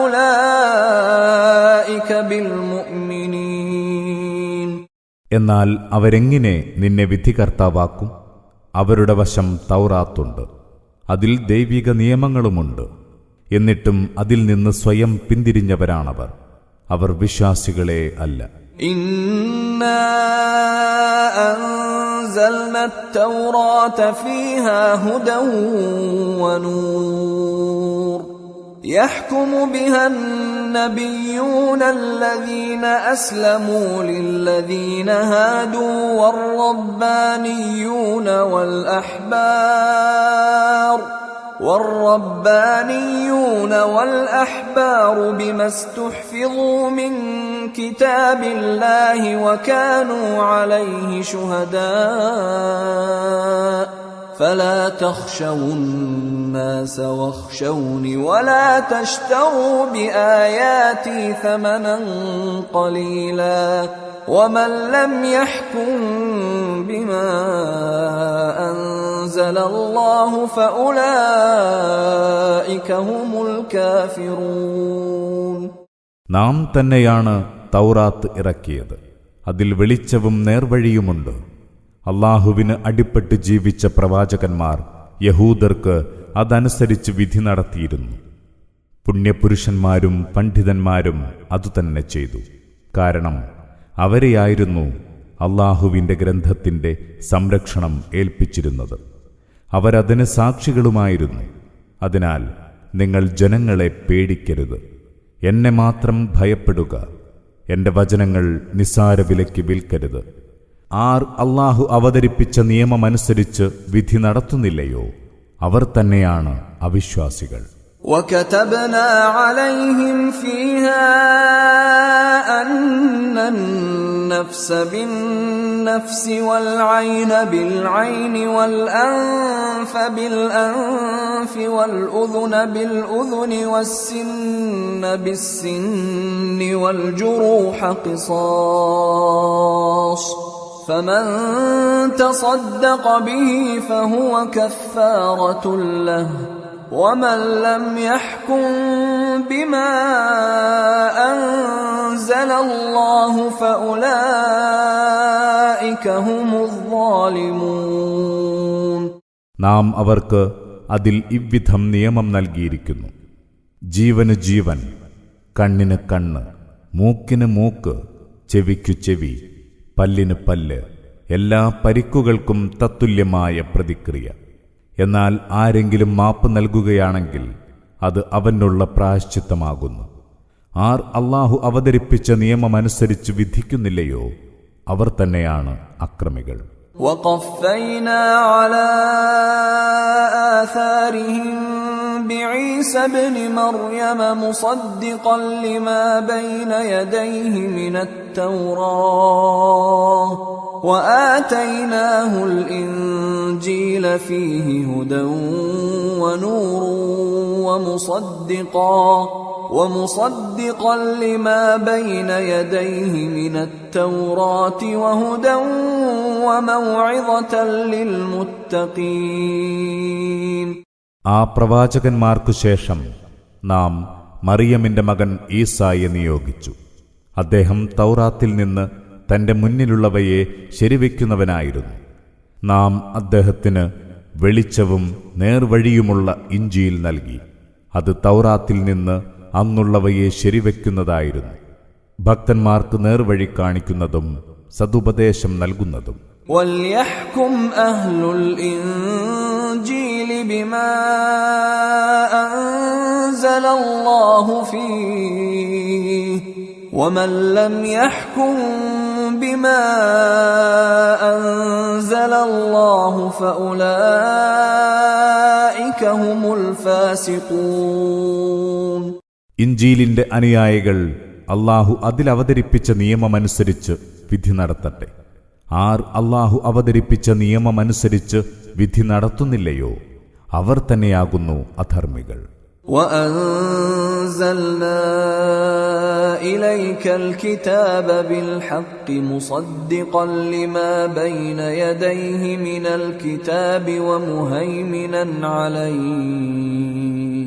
أولئك بالمؤمنين. എന്നാൽ അവരെങ്ങനെ നിന്നെ വിധികർത്താവാക്കും? അവരുടെ വശം തൗറാത്തുണ്ട്, അതിൽ ദൈവിക നിയമങ്ങളുമുണ്ട്. എന്നിട്ടും അതിൽ നിന്ന് സ്വയം പിന്തിരിഞ്ഞവരാണവർ. അവർ വിശ്വാസികളെ അല്ല. ഇന്നാ അൻസൽനാ التوراة فيها هدى ونور يحكم بها النبيون الذين أسلموا للذين هادوا والربانيون والأحبار بما استحفظوا من كتاب الله وكانوا عليه شهداء فلا تخشوا الناس واخشوني ولا تشتروا بآياتي ثمنا قليلا ومن لم يحكم بما أنزل الله فأولئك هم الكافرون. നാം തന്നെയാണ് തൗറാത്ത് ഇറക്കിയത്. അതിൽ വെളിച്ചവും നേർവഴിയുമുണ്ട്. അള്ളാഹുവിന് അടിപ്പെട്ട് ജീവിച്ച പ്രവാചകന്മാർ യഹൂദർക്ക് അതനുസരിച്ച് വിധി നടത്തിയിരുന്നു. പുണ്യപുരുഷന്മാരും പണ്ഡിതന്മാരും അതുതന്നെ ചെയ്തു. കാരണം അവരെയായിരുന്നു അള്ളാഹുവിൻ്റെ ഗ്രന്ഥത്തിൻ്റെ സംരക്ഷണം ഏൽപ്പിച്ചിരുന്നത്. അവരതിന് സാക്ഷികളുമായിരുന്നു. അതിനാൽ നിങ്ങൾ ജനങ്ങളെ പേടിക്കരുത്, എന്നെ മാത്രം ഭയപ്പെടുക. എൻ്റെ വചനങ്ങൾ നിസ്സാരവിലയ്ക്ക് വിൽക്കരുത്. ആർ അള്ളാഹു അവതരിപ്പിച്ച നിയമമനുസരിച്ച് വിധി നടത്തുന്നില്ലയോ, അവർ തന്നെയാണ് അവിശ്വാസികൾ. وَكَتَبْنَا عَلَيْهِمْ فِيهَا أَنَّ النَّفْسَ بِالنَّفْسِ وَالْعَيْنَ بِالْعَيْنِ وَالْأَنفَ بِالْأَنفِ وَالْأُذُنَ بِالْأُذُنِ وَالسِّنَّ بِالسِّنِّ وَالْجُرُوحَ قِصَاصٌ فَمَنْ تَصَدَّقَ بِهِ فَهُوَ كَفَّارَةٌ لَهُ وَمَنْ لَمْ يَحْكُمْ بِمَا أَنْزَلَ اللَّهُ فَأُولَئِكَ هُمُ الظَّالِمُونَ. നാം അവർക്ക് അതിൽ ഇவ்விധം നിയമം നൽകിയിരിക്കുന്നു. ജീവന് ജീവൻ, കണ്ണിന് കണ്ണ്, മൂക്കിന് മൂക്ക്, ചെവിക്കു ചെവി, പല്ലിന് പല്ല്, എല്ലാ പരിക്കുകൾക്കും തത്തുല്യമായ പ്രതിക്രിയ. എന്നാൽ ആരെങ്കിലും മാപ്പ് നൽകുകയാണെങ്കിൽ അത് അവനുള്ള പ്രായശ്ചിത്തമാകുന്നു. ആർ അള്ളാഹു അവതരിപ്പിച്ച നിയമമനുസരിച്ച് വിധിക്കുന്നില്ലയോ, അവർ തന്നെയാണ് അക്രമികൾ. وَقَفَّيْنَا عَلَى آثَارِهِمْ بِعِيسَى ابْنِ مَرْيَمَ مُصَدِّقًا لِمَا بَيْنَ يَدَيْهِ مِنَ التَّوْرَاةِ وَآتَيْنَاهُ الْإِنْجِيلَ فِيهِ هُدًى وَنُورٌ وَمُصَدِّقًا لِمَا بَيْنَ يَدَيْهِ مِنَ التَّوْرَاةِ وَهُدًى وَمَوْعِظَةً لِلْمُتَّقِينَ. ആ പ്രവാചകന്മാർക്കു ശേഷം നാം മറിയമിന്റെ മകൻ ഈസായെ നിയോഗിച്ചു. അദ്ദേഹം തൗറാത്തിൽ നിന്ന് തന്റെ മുന്നിലുള്ളവയെ ശരിവെക്കുന്നവനായിരുന്നു. നാം അദ്ദേഹത്തിന് വെളിച്ചവും നേർവഴിയുമുള്ള ഇഞ്ചീൽ നൽകി. അത് തൗറാത്തിൽ നിന്ന് അന്നുള്ളവയെ ശരിവെക്കുന്നതായിരുന്നു, ഭക്തന്മാർക്ക് നേർവഴി കാണിക്കുന്നതും സതുപദേശം നൽകുന്നതും. وَلْيَحْكُمْ أَهْلُ الْإِنْجِيلِ بِمَا أَنْزَلَ اللَّهُ فِيهِ وَمَنْ لَمْ يَحْكُمْ بِمَا أَنْزَلَ اللَّهُ فَأُولَئِكَ هُمُ الْفَاسِقُونَ. ഇഞ്ചീലിന്റെ അനുയായികൾ അള്ളാഹു അതിലവതരിപ്പിച്ച നിയമമനുസരിച്ച് വിധി നടത്തട്ടെ. ആർ അള്ളാഹു അവതരിപ്പിച്ച നിയമമനുസരിച്ച് വിധി നടത്തുന്നില്ലയോ, അവർ തന്നെയാകുന്നു അധർമ്മികൾ. وَأَنزَلْنَا إِلَيْكَ الْكِتَابَ بِالْحَقِّ مُصَدِّقًا لِمَا بَيْنَ يَدَيْهِ مِنَ الْكِتَابِ وَمُهَيْمِنًا عَلَيْهِ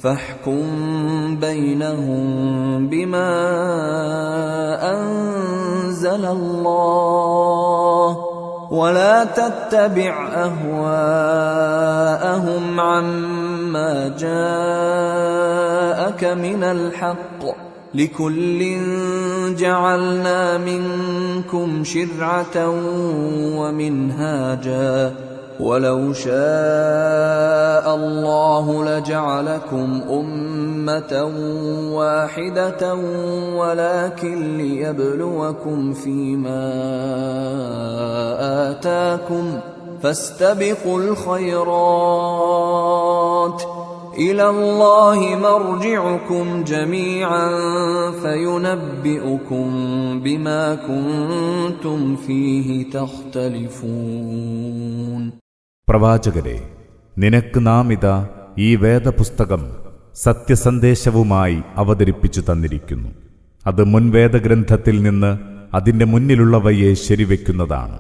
فَاحْكُم بَيْنَهُم بِمَا أَنزَلَ اللَّهُ وَلَا تَتَّبِعْ أَهْوَاءَهُمْ عَمَّا جَاءَكَ مِنَ الْحَقِّ لِكُلٍّ جَعَلْنَا مِنكُمْ شِرْعَةً وَمِنْهَاجًا وَلَوْ شَاءَ اللَّهُ لَجَعَلَكُمْ أُمَّةً وَاحِدَةً وَلَكِنْ لِيَبْلُوَكُمْ فِيمَا آتَاكُمْ فَاسْتَبِقُوا الْخَيْرَاتِ إِلَى اللَّهِ مَرْجِعُكُمْ جَمِيعًا فَيُنَبِّئُكُم بِمَا كُنتُمْ فِيهِ تَخْتَلِفُونَ. പ്രവാചകരെ, നിനക്ക് നാം ഇതാ ഈ വേദപുസ്തകം സത്യസന്ദേശവുമായി അവതരിപ്പിച്ചു തന്നിരിക്കുന്നു. അത് മുൻവേദഗ്രന്ഥത്തിൽ നിന്ന് അതിന്റെ മുന്നിലുള്ളവയെ ശരിവെക്കുന്നതാണ്,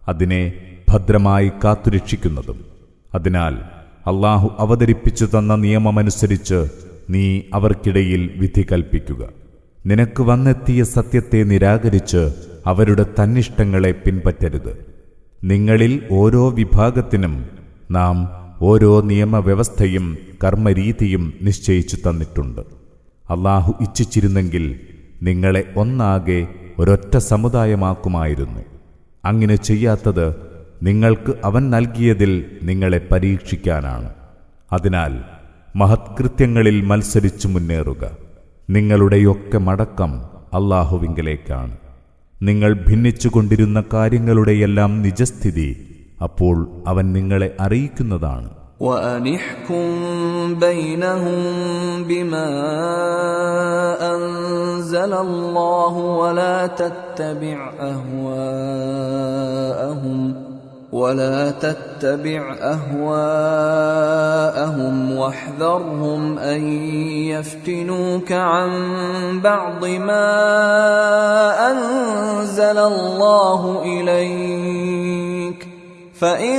അതിനെ ഭദ്രമായി കാത്തുരക്ഷിക്കുന്നതും. അതിനാൽ അള്ളാഹു അവതരിപ്പിച്ചു തന്ന നിയമമനുസരിച്ച് നീ അവർക്കിടയിൽ വിധി കൽപ്പിക്കുക. നിനക്ക് വന്നെത്തിയ സത്യത്തെ നിരാകരിച്ച് അവരുടെ തന്നിഷ്ടങ്ങളെ പിൻപറ്റരുത്. നിങ്ങളിൽ ഓരോ വിഭാഗത്തിനും നാം ഓരോ നിയമവ്യവസ്ഥയും കർമ്മരീതിയും നിശ്ചയിച്ചു തന്നിട്ടുണ്ട്. അല്ലാഹു ഇച്ഛിച്ചിരുന്നെങ്കിൽ നിങ്ങളെ ഒന്നാകെ ഒരൊറ്റ സമുദായമാക്കുമായിരുന്നു. അങ്ങനെ ചെയ്യാത്തത് നിങ്ങൾക്ക് അവൻ നൽകിയതിൽ നിങ്ങളെ പരീക്ഷിക്കാനാണ്. അതിനാൽ മഹത്കൃത്യങ്ങളിൽ മത്സരിച്ചു മുന്നേറുക. നിങ്ങളുടെയൊക്കെ മടക്കം അല്ലാഹുവിങ്കലേക്കാണ്. നിങ്ങൾ ഭിന്നിച്ചുകൊണ്ടിരുന്ന കാര്യങ്ങളുടെയെല്ലാം നിജസ്ഥിതി അപ്പോൾ അവൻ നിങ്ങളെ അറിയിക്കുന്നതാണ്. وَأَنِحْكُمْ بَيْنَهُمْ بِمَا أَنزَلَ اللَّهُ وَلَا تَتَّبِعْ أَهْوَاءَهُمْ وَاحْذَرْهُمْ أَن يَفْتِنُوكَ عَن بَعْضِ مَا أَنزَلَ اللَّهُ إِلَيْكَ فَإِن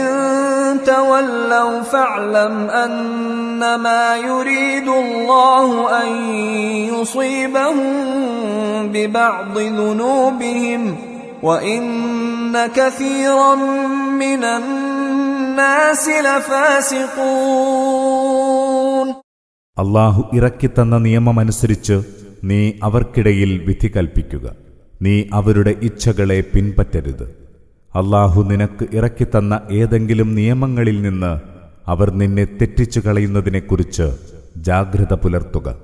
تَوَلَّوْا فَاعْلَمْ أَنَّمَا يُرِيدُ اللَّهُ أَن يُصِيبَهُم بِبَعْضِ ذُنُوبِهِمْ وَإِنَّ كَثِيرًا مِّنَ النَّاسِ لَفَاسِقُونَ. അല്ലാഹു ഇറക്കിത്തന്ന നിയമമനുസരിച്ച് നീ അവർക്കിടയിൽ വിധി കൽപ്പിക്കുക. നീ അവരുടെ ഇച്ഛകളെ പിൻപറ്റരുത്. അല്ലാഹു നിനക്ക് ഇറക്കിത്തന്ന ഏതെങ്കിലും നിയമങ്ങളിൽ നിന്ന് അവർ നിന്നെ തെറ്റിച്ചു കളയുന്നതിനെക്കുറിച്ച് ജാഗ്രത പുലർത്തുക.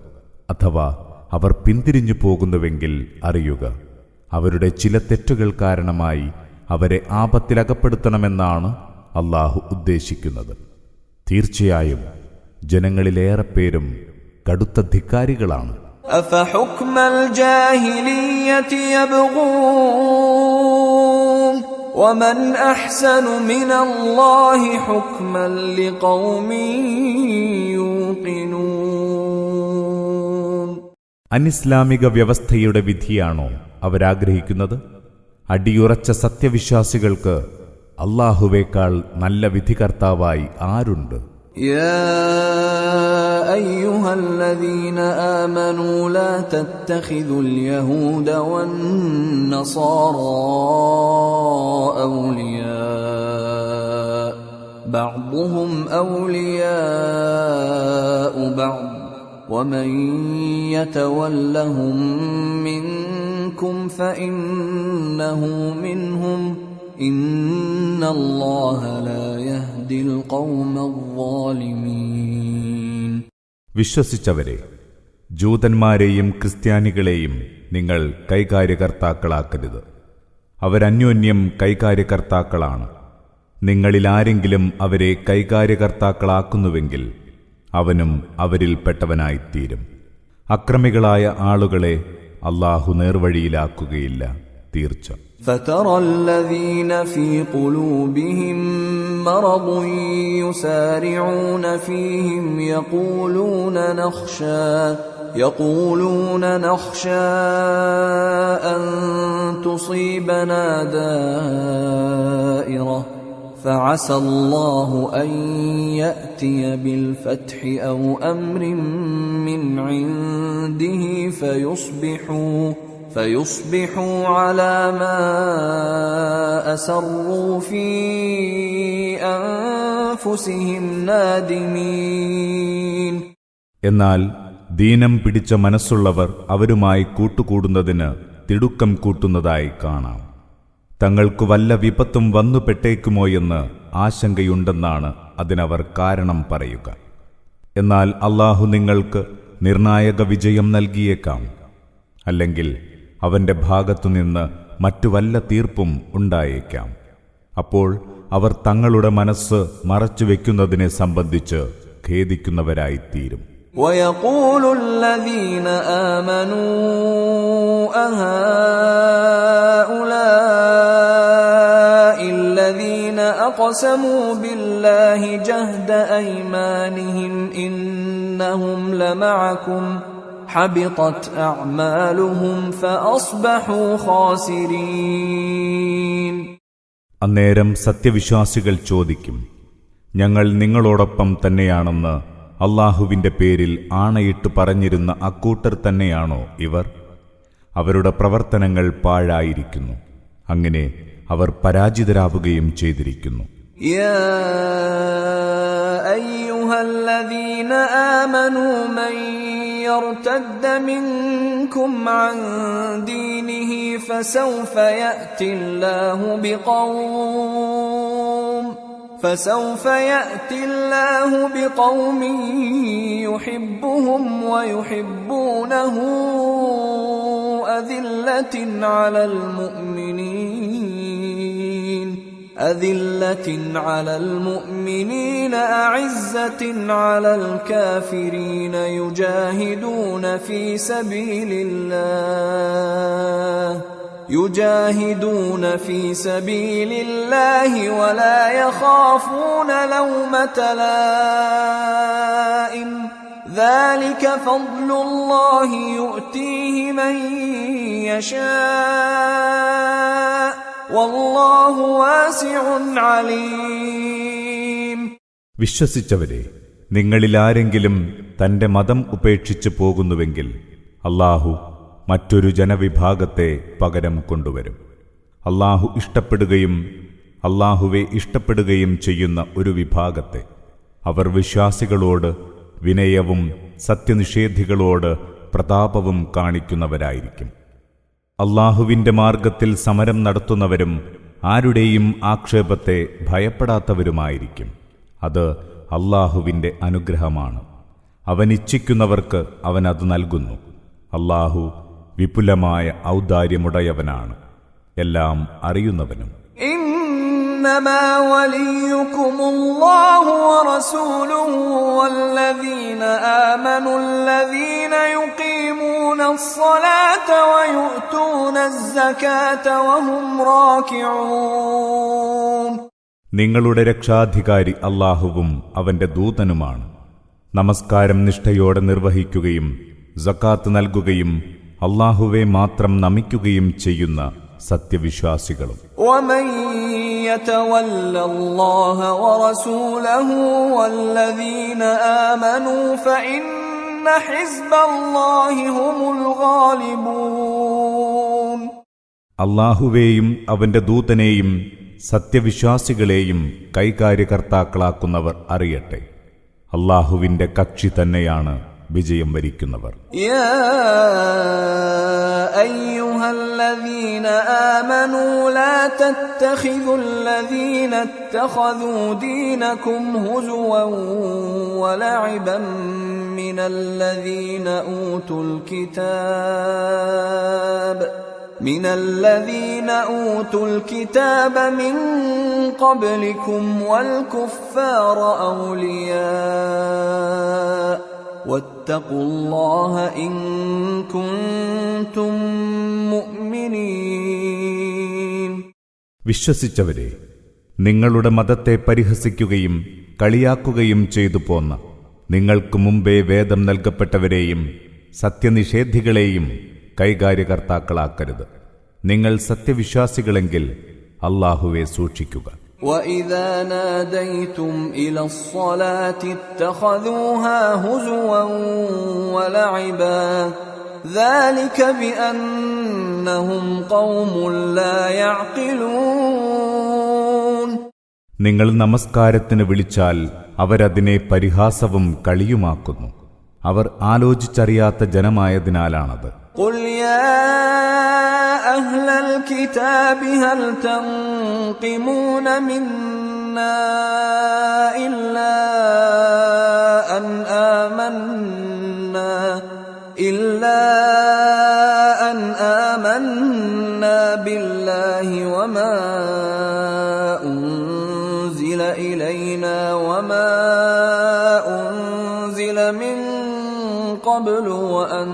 അഥവാ അവർ പിന്തിരിഞ്ഞു പോകുന്നുവെങ്കിൽ അറിയുക, അവരുടെ ചില തെറ്റുകൾ കാരണമായി അവരെ ആപത്തിലകപ്പെടുത്തണമെന്നാണ് അല്ലാഹു ഉദ്ദേശിക്കുന്നത്. തീർച്ചയായും ജനങ്ങളിലേറെ പേരും കടുത്ത ധിക്കാരികളാണ്. أَفَحُكْمَ الْجَاهِلِيَّةِ يَبْغُونَ وَمَنْ أَحْسَنُ مِنَ اللَّهِ حُكْمًا لِقَوْمٍ يُوقِنُونَ. അനിസ്ലാമിക വ്യവസ്ഥയുടെ വിധിയാണോ അവരാഗ്രഹിക്കുന്നത്? അടിയുറച്ച സത്യവിശ്വാസികൾക്ക് അല്ലാഹുവേക്കാൾ നല്ല വിധികർത്താവായി ആരുണ്ട്? يا أيها الذين آمنوا لا تتخذوا اليهود والنصارى أولياء بعضهم أولياء بعض ومن يتولهم منكم فإنه منهم إن الله لا يهدي القوم الظالمين. വിശ്വസിച്ചവരെ, ജൂതന്മാരെയും ക്രിസ്ത്യാനികളെയും നിങ്ങൾ കൈകാര്യകർത്താക്കളാക്കരുത്. അവരന്യോന്യം കൈകാര്യകർത്താക്കളാണ്. നിങ്ങളിലാരെങ്കിലും അവരെ കൈകാര്യകർത്താക്കളാക്കുന്നുവെങ്കിൽ അവനും അവരിൽപ്പെട്ടവനായിത്തീരും. അക്രമികളായ ആളുകളെ അല്ലാഹു നേർവഴിയിലാക്കുകയില്ല, തീർച്ച. فَتَرَى الَّذِينَ فِي قُلُوبِهِم مَّرَضٌ يُسَارِعُونَ فِيهِمْ يَقُولُونَ نَخْشَىٰ أَن تُصِيبَنَا دَائِرَةٌ فَعَسَى اللَّهُ أَن يَأْتِيَ بِالْفَتْحِ أَوْ أَمْرٍ مِّنْ عِندِهِ فيصبحوا على ما أسروا في أنفسهم نادمين. എന്നാൽ ദീനം പിടിച്ച മനസ്സുള്ളവർ അവരുമായി കൂട്ടുകൂടുന്നതിന് തിടുക്കം കൂട്ടുന്നതായി കാണാം. തങ്ങൾക്ക് വല്ല വിപത്തും വന്നുപെട്ടേക്കുമോയെന്ന് ആശങ്കയുണ്ടെന്നാണ് അതിനവർ കാരണം പറയുക. എന്നാൽ അല്ലാഹു നിങ്ങൾക്ക് നിർണായക വിജയം നൽകിയേക്കാം. അല്ലെങ്കിൽ അവന്റെ ഭാഗത്തുനിന്ന് മറ്റു വല്ല തീർപ്പും ഉണ്ടായേക്കാം. അപ്പോൾ അവർ തങ്ങളുടെ മനസ്സ് മറച്ചുവെക്കുന്നതിനെ സംബന്ധിച്ച് ഖേദിക്കുന്നവരായിത്തീരും. وَيَقُولُ الَّذِينَ آمَنُوا أَهَؤُلَاءِ الَّذِينَ أَقْسَمُوا بِاللَّهِ جَهْدَ أَيْمَانِهِمْ إِنَّهُمْ لَمَعَكُمْ حَبِطَتْ أَعْمَالُهُمْ فَأَصْبَحُوا خَاسِرِينَ. അന്നേരം സത്യവിശ്വാസികൾ ചോദിക്കും, ഞങ്ങൾ നിങ്ങളോടൊപ്പം തന്നെയാണെന്ന് അല്ലാഹുവിന്റെ പേരിൽ ആണയിട്ട് പറഞ്ഞിരുന്ന അക്കൂട്ടർ തന്നെയാണോ ഇവർ? അവരുടെ പ്രവർത്തനങ്ങൾ പാഴായിരിക്കുന്നു. അങ്ങനെ അവർ പരാജിതരാവുകയും ചെയ്തിരിക്കുന്നു. യാ അയ്യുഹല്ലദീന ആമനൂ മൻ യർതദ്ദ മിൻകും അൻ ദീനിഹി ഫസൗഫ يأتي الله بقوم يحبهم ويحبونه أذلة على المؤمنين أعزة على الكافرين يجاهدون في سبيل الله ولا يخافون لومة لائم ذلك فضل الله يؤتيه من يشاء والله واسع عليم. വിശ്വസിച്ചവരെ, നിങ്ങളിലാരെങ്കിലും തന്റെ മതം ഉപേക്ഷിച്ചു പോകുന്നുവെങ്കിൽ അല്ലാഹു മറ്റൊരു ജനവിഭാഗത്തെ പകരം കൊണ്ടുവരും. അല്ലാഹു ഇഷ്ടപ്പെടുകയും അല്ലാഹുവെ ഇഷ്ടപ്പെടുകയും ചെയ്യുന്ന ഒരു വിഭാഗത്തെ. അവർ വിശ്വാസികളോട് വിനയവും സത്യനിഷേധികളോട് പ്രതാപവും കാണിക്കുന്നവരായിരിക്കും. അല്ലാഹുവിന്റെ മാർഗത്തിൽ സമരം നടത്തുന്നവരും ആരുടെയും ആക്ഷേപത്തെ ഭയപ്പെടാത്തവരുമായിരിക്കും. അത് അല്ലാഹുവിന്റെ അനുഗ്രഹമാണ്. അവനിച്ഛിക്കുന്നവർക്ക് അവനത് നൽകുന്നു. അല്ലാഹു വിപുലമായ ഔദാര്യമുടയവനാണ്, എല്ലാം അറിയുന്നവനും. إنما وليكم الله ورسوله والذين آمنوا الذين يقيمون الصلاة ويؤتون الزكاة وهم راكعون. നിങ്ങളുടെ രക്ഷാധികാരി അല്ലാഹുവും അവന്റെ ദൂതനുമാണ്. നമസ്കാരം നിഷ്ഠയോടെ നിർവഹിക്കുകയും സക്കാത്ത് നൽകുകയും അല്ലാഹുവെ മാത്രം നമിക്കുകയും ചെയ്യുന്ന സത്യവിശ്വാസികളും. ومن يتول الله ورسوله والذين آمنوا فإن حزب الله هم الغالبون. അല്ലാഹുവേയും അവന്റെ ദൂതനെയും സത്യവിശ്വാസികളെയും കൈകാര്യകർത്താക്കളാക്കുന്നവർ അറിയട്ടെ, അല്ലാഹുവിന്റെ കക്ഷി തന്നെയാണ് വിജയം വരിക്കുന്നവർ. യാ അയ്യുഹല്ലദീന ആമനൂ ലാ തത്തഖിദുല്ലദീന ഇത്തഖദൂ ദീനകും ഹുസുവൻ വലഇബൻ മിനല്ലദീന ഊതുൽ കിതാബ മിൻ ഖബ്ലികും വൽ കുഫാര ഔലിയാ വത്തഖുല്ലാഹ ഇൻ കുൻതും മുഅ്മിനീൻ. വിശ്വസിച്ചവരെ, നിങ്ങളുടെ മതത്തെ പരിഹസിക്കുകയും കളിയാക്കുകയും ചെയ്തു പോന്ന നിങ്ങൾക്ക് മുമ്പേ വേദം നൽകപ്പെട്ടവരെയും സത്യനിഷേധികളെയും കൈകാര്യകർത്താക്കളാക്കരുത്. നിങ്ങൾ സത്യവിശ്വാസികളെങ്കിൽ അല്ലാഹുവെ സൂക്ഷിക്കുക. وَإِذَا نَادَيْتُمْ إِلَى الصَّلَاةِ اتَّخَذُوهَا هُزُوًا وَلَعِبًا ذَلِكَ بِأَنَّهُمْ قَوْمٌ لَّا يَعْقِلُونَ. നിങ്ങൾ നമസ്കാരത്തിന് വിളിച്ചാൽ അവരതിനെ പരിഹാസവും കളിയുമാക്കുന്നു. അവർ ആലോചിച്ചറിയാത്ത ജനമായതിനാലാണത്. قُلْ يَا أَهْلَ الْكِتَابِ هَلْ تَنقِمُونَ مِنَّا إِلَّا أَنْ آمَنَّا بِاللَّهِ وَمَا أُنْزِلَ إِلَيْنَا وَمَا أُنْزِلَ مِنْ قبل وأن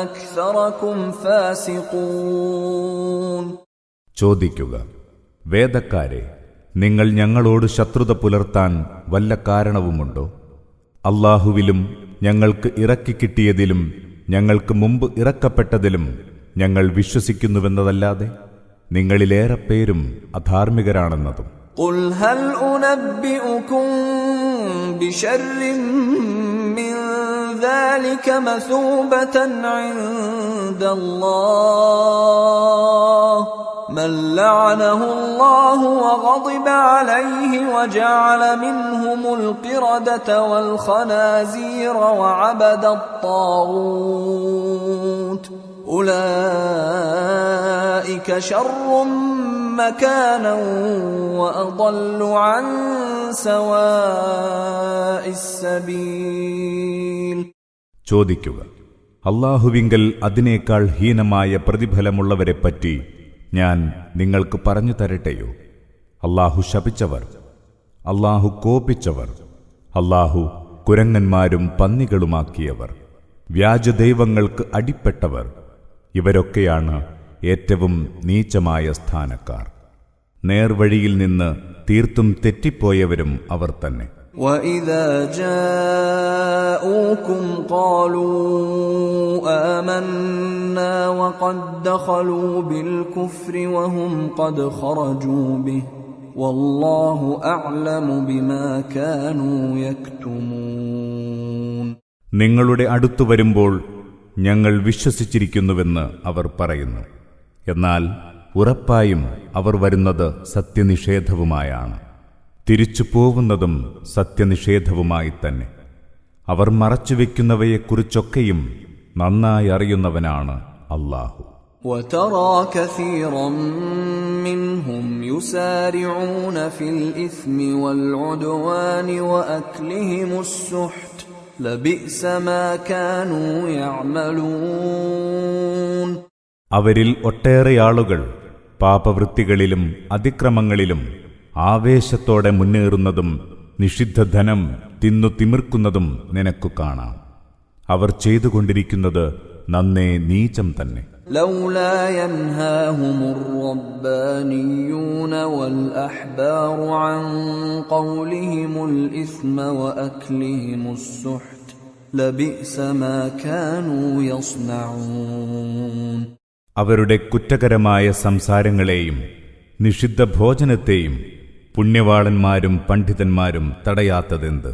أكثركم فاسقون. ചോദിക്കുക, വേദക്കാരെ, നിങ്ങൾ ഞങ്ങളോട് ശത്രുത പുലർത്താൻ വല്ല കാരണവുമുണ്ടോ? അല്ലാഹുവിലും ഞങ്ങൾക്ക് ഇറക്കിക്കിട്ടിയതിലും ഞങ്ങൾക്ക് മുമ്പ് ഇറക്കപ്പെട്ടതിലും ഞങ്ങൾ വിശ്വസിക്കുന്നുവെന്നതല്ലാതെ നിങ്ങളിലേറെ പേരും അധാർമികരാണെന്നതും. قل هل أنبئكم بشر من ذلك مثوبة عند الله من لعنه الله وغضب عليه وجعل منهم القردة والخنازير وعبد الطاغوت أولئك شر مكانا وأضل عن سواء السبيل. ചോദിക്കുക, അല്ലാഹുവിങ്കൽ അതിനേക്കാൾ ഹീനമായ പ്രതിഫലമുള്ളവരെപ്പറ്റി ഞാൻ നിങ്ങൾക്ക് പറഞ്ഞു തരട്ടെയോ? അല്ലാഹു ശപിച്ചവർ, അല്ലാഹു കോപിച്ചവർ, അല്ലാഹു കുരങ്ങന്മാരും പന്നികളുമാക്കിയവർ, വ്യാജദൈവങ്ങൾക്ക് അടിപ്പെട്ടവർ, ഇവരൊക്കെയാണ് ഏറ്റവും നീചമായ സ്ഥാനക്കാർ. നേർവഴിയിൽ നിന്ന് തീർത്തും തെറ്റിപ്പോയവരും അവർ തന്നെ. وَإِذَا جَاءُوكُمْ قَالُوا آمَنَّا وَقَدْ دَخَلُوا بِالْكُفْرِ وَهُمْ قَدْ خَرَجُوا بِهِ وَاللَّهُ أَعْلَمُ بِمَا كَانُوا يَكْتُمُونَ. നിങ്ങളുടെ അടുത്തു വരുമ്പോൾ ഞങ്ങൾ വിശ്വസിച്ചിരിക്കുന്നുവെന്ന് അവർ പറയുന്നു. എന്നാൽ ഉറപ്പായും അവർ വരുന്നത് സത്യനിഷേധവുമായാണ്, തിരിച്ചു പോവുന്നതും സത്യനിഷേധവുമായി തന്നെ. അവർ മറച്ചുവെക്കുന്നവയെക്കുറിച്ചൊക്കെയും നന്നായി അറിയുന്നവനാണ് അല്ലാഹു. وَتَرَى كَثِيرًا مِّنْهُمْ يُسَارِعُونَ فِي الْإِثْمِ وَالْعُدْوَانِ وَأَكْلِهِمُ السُّحْتَ لَبِئْسَ مَا كَانُوا يَعْمَلُونَ. അവരിൽ ഒട്ടേറെ ആളുകൾ പാപവൃത്തികളിലും അതിക്രമങ്ങളിലും ആവേശത്തോടെ മുന്നേറുന്നതും നിഷിദ്ധധനം തിന്നു തിമിർക്കുന്നതും നിനക്കു കാണാം. അവർ ചെയ്തുകൊണ്ടിരിക്കുന്നത് നന്നേ നീചം തന്നെ. لولا ينهاهم الربانيون والأحبار عن قولهم الإثم وأكلهم السحت لبئس ما كانوا يصنعون. അവരുടെ കുറ്റകരമായ സംസാരങ്ങളെയും നിഷിദ്ധ ഭോജനത്തെയും പുണ്യവാളന്മാരും പണ്ഡിതന്മാരും തടയാത്തതെന്ത്?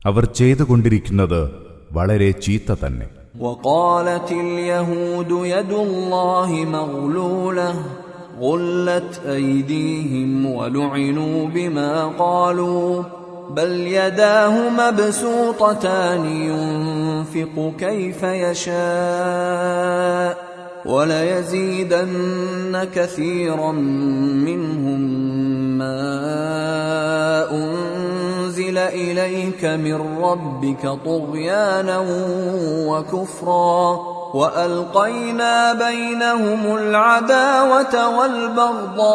അവർ ചെയ്തുകൊണ്ടിരിക്കുന്നത് വളരെ ചീത്ത തന്നെ. وقالت اليهود يد الله مغلولة غلت أيديهم ولعنوا بما قالوا بل يداه مبسوطتان ينفق كيف يشاء وليزيدن كثيرا منهم ما أنزل إليك من ربك طغيانا وكفرا وألقينا بينهم العداوة والبغضاء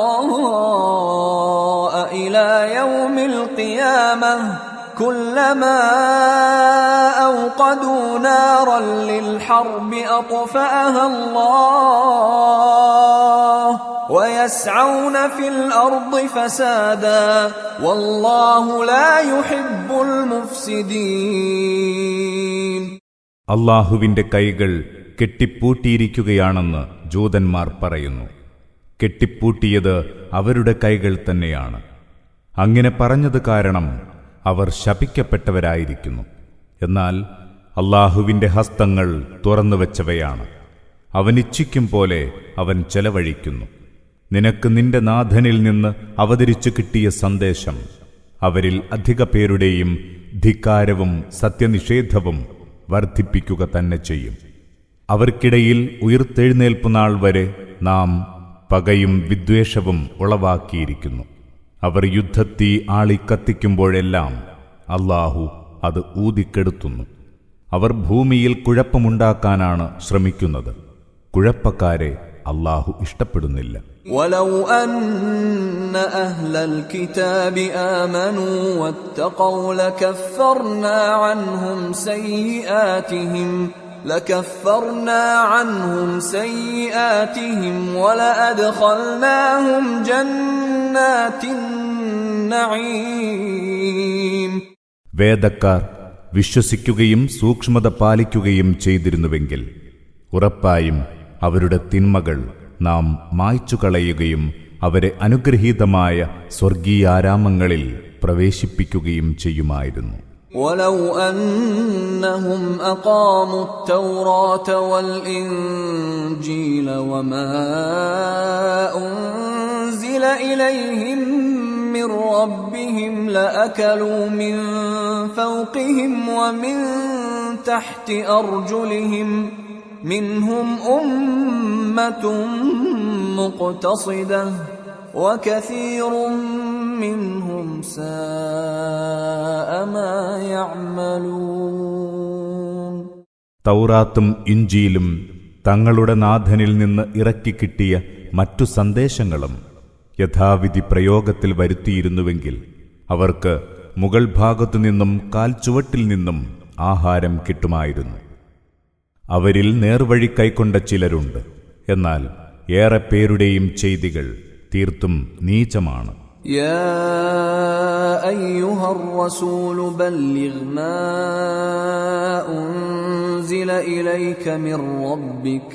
إلى يوم القيامة كلما أوقدوا نارا للحرب أطفأها الله ويسعون في الأرض فسادا والله لا يحب المفسدين. അല്ലാഹുവിന്റെ കൈകൾ കെട്ടിപ്പൂട്ടിയിരിക്കുകയാണെന്ന് ജൂതന്മാർ പറയുന്നു. കെട്ടിപ്പൂട്ടിയത് അവരുടെ കൈകൾ തന്നെയാണ്. അങ്ങനെ പറഞ്ഞത് കാരണം അവർ ശപിക്കപ്പെട്ടവരായിരിക്കുന്നു. എന്നാൽ അല്ലാഹുവിന്റെ ഹസ്തങ്ങൾ തുറന്നുവെച്ചവയാണ്. അവനിച്ഛിക്കും പോലെ അവൻ ചെലവഴിക്കുന്നു. നിനക്ക് നിന്റെ നാഥനിൽ നിന്ന് അവതരിച്ചു കിട്ടിയ സന്ദേശം അവരിൽ അധിക പേരുടെയും ധിക്കാരവും സത്യനിഷേധവും വർദ്ധിപ്പിക്കുക തന്നെ ചെയ്യും. അവർക്കിടയിൽ ഉയിർത്തെഴുന്നേൽപ്പുനാൾ വരെ നാം പകയും വിദ്വേഷവും ഉളവാക്കിയിരിക്കുന്നു. അവർ യുദ്ധത്തീ ആളിക്കത്തിക്കുമ്പോഴെല്ലാം അല്ലാഹു അത് ഊതിക്കെടുത്തുന്നു. അവർ ഭൂമിയിൽ കുഴപ്പമുണ്ടാക്കാനാണ് ശ്രമിക്കുന്നത്. കുഴപ്പക്കാരെ അല്ലാഹു ഇഷ്ടപ്പെടുന്നില്ല. ولو أن أهل الكتاب آمنوا واتقوا لكفرنا عنهم سيئاتهم ولأدخلناهم جنات النعيم. വേദക്കാർ വിശ്വസിക്കുകയും സൂക്ഷ്മത പാലിക്കുകയും ചെയ്തിരുന്നുവെങ്കിൽ ഉറപ്പായും അവരുടെ തിന്മകൾ നാം മായ്ച്ചുകളയുകയും അവരെ അനുഗ്രഹീതമായ സ്വർഗീയാരാമങ്ങളിൽ പ്രവേശിപ്പിക്കുകയും ചെയ്യുമായിരുന്നു. ولو أنهم أقاموا التوراة والإنجيل وما أنزل إليهم من ربهم لأكلوا من فوقهم ومن تحت أرجلهم منهم أمة مقتصدة وكثير منهم ساء ما يعملون. തൗറാത്തും ഇഞ്ചീലും തങ്ങളുടെ നാഥനിൽ നിന്ന് ഇറക്കിക്കിട്ടിയ മറ്റു സന്ദേശങ്ങളും യഥാവിധി പ്രയോഗത്തിൽ വരുത്തിയിരുന്നുവെങ്കിൽ അവർക്ക് മുകൾ ഭാഗത്തുനിന്നും കാൽച്ചുവട്ടിൽ നിന്നും ആഹാരം കിട്ടുമായിരുന്നു. അവരിൽ നേർവഴി കൈക്കൊണ്ട ചിലരുണ്ട്, എന്നാൽ ഏറെ പേരുടെയും ചെയ്തികൾ തീർത്തും നീചമാണ്. يا أيها الرسول بلغ ما أنزل إليك من ربك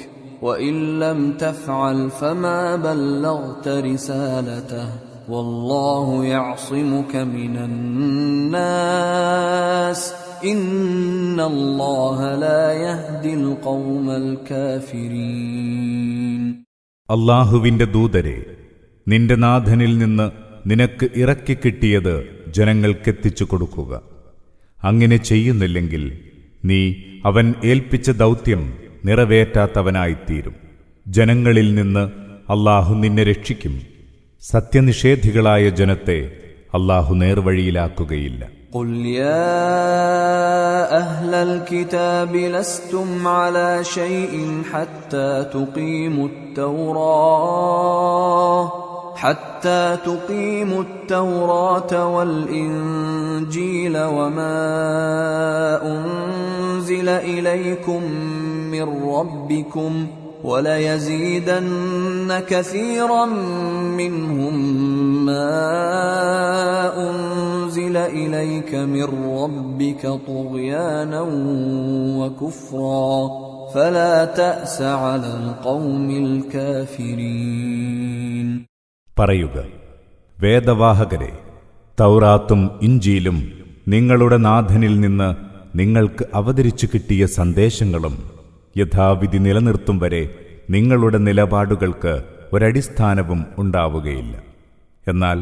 وإن لم تفعل فما بلغت رسالته والله يعصمك من الناس إن الله لا يهدي القوم الكافرين. അല്ലാഹുവിന്റെ ദൂതരെ, നിന്റെ നാഥനിൽ നിന്ന് നിനക്ക് ഇറക്കിക്കിട്ടിയത് ജനങ്ങൾക്കെത്തിച്ചു കൊടുക്കുക. അങ്ങനെ ചെയ്യുന്നില്ലെങ്കിൽ നീ അവൻ ഏൽപ്പിച്ച ദൗത്യം നിറവേറ്റാത്തവനായിത്തീരും. ജനങ്ങളിൽ നിന്ന് അല്ലാഹു നിന്നെ രക്ഷിക്കും. സത്യനിഷേധികളായ ജനത്തെ അല്ലാഹു നേർവഴിയിലാക്കുകയില്ല. قل يا أهل الكتاب لستم على شيء حتى تقيموا التوراة والإنجيل وما أنزل إليكم من ربكم وليزيدن كثيرا منهم ما أنزل إليك من ربك طغيانا وكفرا فلا تأس على القوم الكافرين. പറയുക, വേദവാഹകരെ, തൗറാത്തും ഇഞ്ചീലും നിങ്ങളുടെ നാഥനിൽ നിന്ന് നിങ്ങൾക്ക് അവതരിച്ചു കിട്ടിയ സന്ദേശങ്ങളും യഥാവിധി നിലനിർത്തും വരെ നിങ്ങളുടെ നിലപാടുകൾക്ക് ഒരടിസ്ഥാനവും ഉണ്ടാവുകയില്ല. എന്നാൽ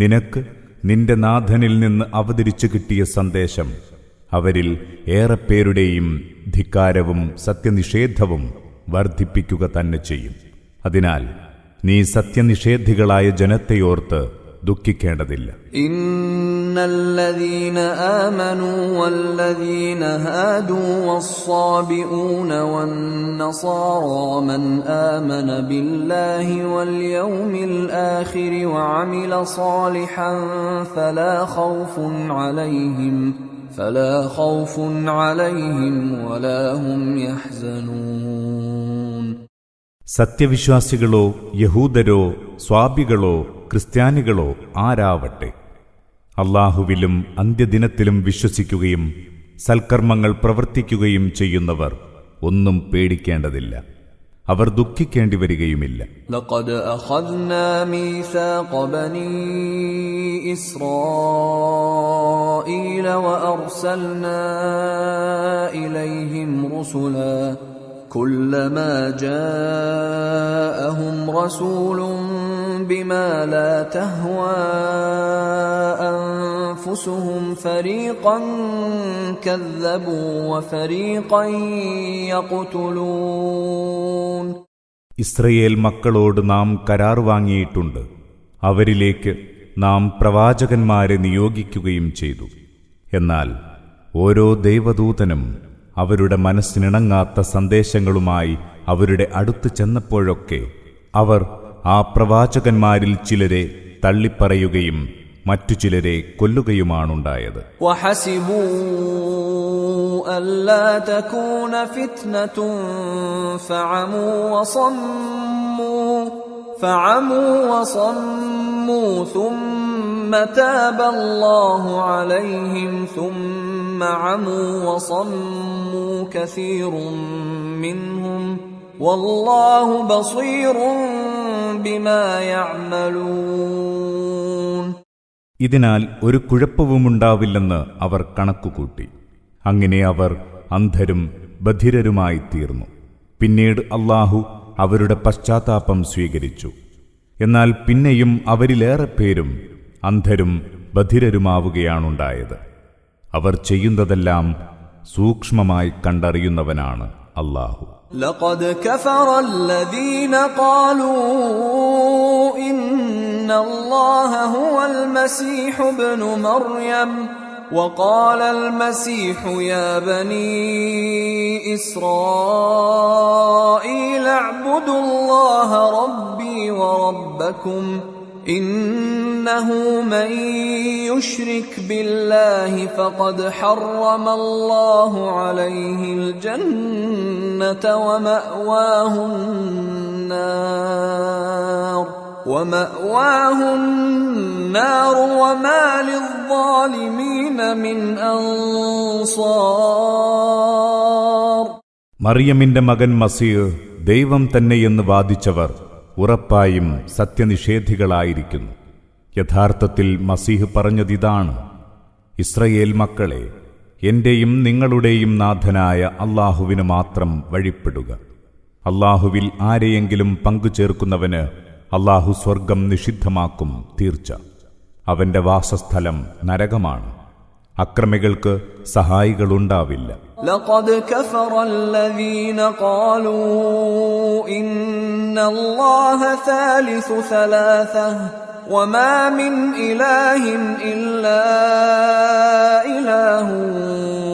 നിനക്ക് നിന്റെ നാഥനിൽ നിന്ന് അവതരിച്ചു കിട്ടിയ സന്ദേശം അവരിൽ ഏറെ പേരുടെയും ധിക്കാരവും സത്യനിഷേധവും വർദ്ധിപ്പിക്കുക തന്നെ ചെയ്യും. അതിനാൽ നീ സത്യനിഷേധികളായ ജനത്തെയോർത്ത് ദുഃഖിക്കേണ്ടതില്ല. ഇന്നല്ലദീന ആമനൂ വല്ലദീന ഹാദൂ വസ്സാബിഊന വന്നസാറാ മൻ ആമന ബില്ലാഹി വൽ യൗമിൽ ആഖിരി വഅമില സാലിഹൻ ഫലാ ഖൗഫുൻ അലൈഹിം വലാ ഹും യഹ്സനൂൻ. സത്യവിശ്വാസികളോ യഹൂദരോ സ്വാബികളോ ക്രിസ്ത്യാനികളോ ആരാവട്ടെ, അല്ലാഹുവിലും അന്ത്യദിനത്തിലും വിശ്വസിക്കുകയും സൽക്കർമ്മങ്ങൾ പ്രവർത്തിക്കുകയും ചെയ്യുന്നവർ ഒന്നും പേടിക്കേണ്ടതില്ല, അവർ ദുഃഖിക്കേണ്ടി വരികയുമില്ല. ലഖദ് അഖദ്നാ മീസാഖ ബനീ ഇസ്രായീല വഅർസൽനാ ഇലൈഹിം റുസുലാ كلما جاءهم رسول بما لا تهوى أنفسهم فريقا كذبوا وفريقا يقتلون. ഇസ്രയേൽ മക്കളോട് നാം കരാർ വാങ്ങിയിട്ടുണ്ട്. അവരിലേക്ക് നാം പ്രവാചകന്മാരെ നിയോഗിക്കുകയും ചെയ്തു. എന്നാൽ ഓരോ ദൈവദൂതനും അവരുടെ മനസ്സിനിണങ്ങാത്ത സന്ദേശങ്ങളുമായി അവരുടെ അടുത്ത് ചെന്നപ്പോഴൊക്കെ അവർ ആ പ്രവാചകന്മാരിൽ ചിലരെ തള്ളിപ്പറയുകയും മറ്റു ചിലരെ കൊല്ലുകയുമാണുണ്ടായത്. വഹസിബൂ അല്ലാ തകൂന ഫിത്നതുൻ ഫഅമൂ വസമ്മൂ ثم تاب الله عليهم ثم عموا وصموا كثير منهم والله بصير بما يعملون. ഇതിനാൽ ഒരു കുഴപ്പവുമുണ്ടാവില്ലെന്ന് അവർ കണക്കുകൂട്ടി. അങ്ങനെ അവർ അന്ധരും ബധിരരുമായി തീർന്നു. പിന്നീട് അല്ലാഹു അവരുടെ പശ്ചാത്താപം സ്വീകരിച്ചു. എന്നാൽ പിന്നെയും അവരിലേറെ പേരും അന്ധരും ബധിരരുമാവുകയാണുണ്ടായത്. അവർ ചെയ്യുന്നതെല്ലാം സൂക്ഷ്മമായി കണ്ടറിയുന്നവനാണ് അല്ലാഹു. لقد كفر الذين قالوا إن الله هو المسيح ابن مريم وقال المسيح يا بني إسرائيل اعبدوا الله ربي وربكم إنه من يشرك بالله فقد حرم الله عليه الجنة ومأواه النار وما للظالمين من أنصار. മറിയമിന്റെ മകൻ മസീഹ് ദൈവം തന്നെയെന്ന് വാദിച്ചവർ ഉറപ്പായും സത്യനിഷേധികളായിരിക്കുന്നു. യഥാർത്ഥത്തിൽ മസീഹ് പറഞ്ഞതിതാണ്: ഇസ്രയേൽ മക്കളെ, എന്റെയും നിങ്ങളുടെയും നാഥനായ അല്ലാഹുവിന് മാത്രം വഴിപ്പെടുക. അല്ലാഹുവിൽ ആരെയെങ്കിലും പങ്കുചേർക്കുന്നവന് അല്ലാഹു സ്വർഗം നിഷിദ്ധമാക്കും തീർച്ച. അവന്റെ വാസസ്ഥലം നരകമാണ്. അക്രമികൾക്ക് സഹായികളുണ്ടാവില്ല. لقد كفر الذين قالوا إن الله ثالث ثلاثة وما من إله إلا إله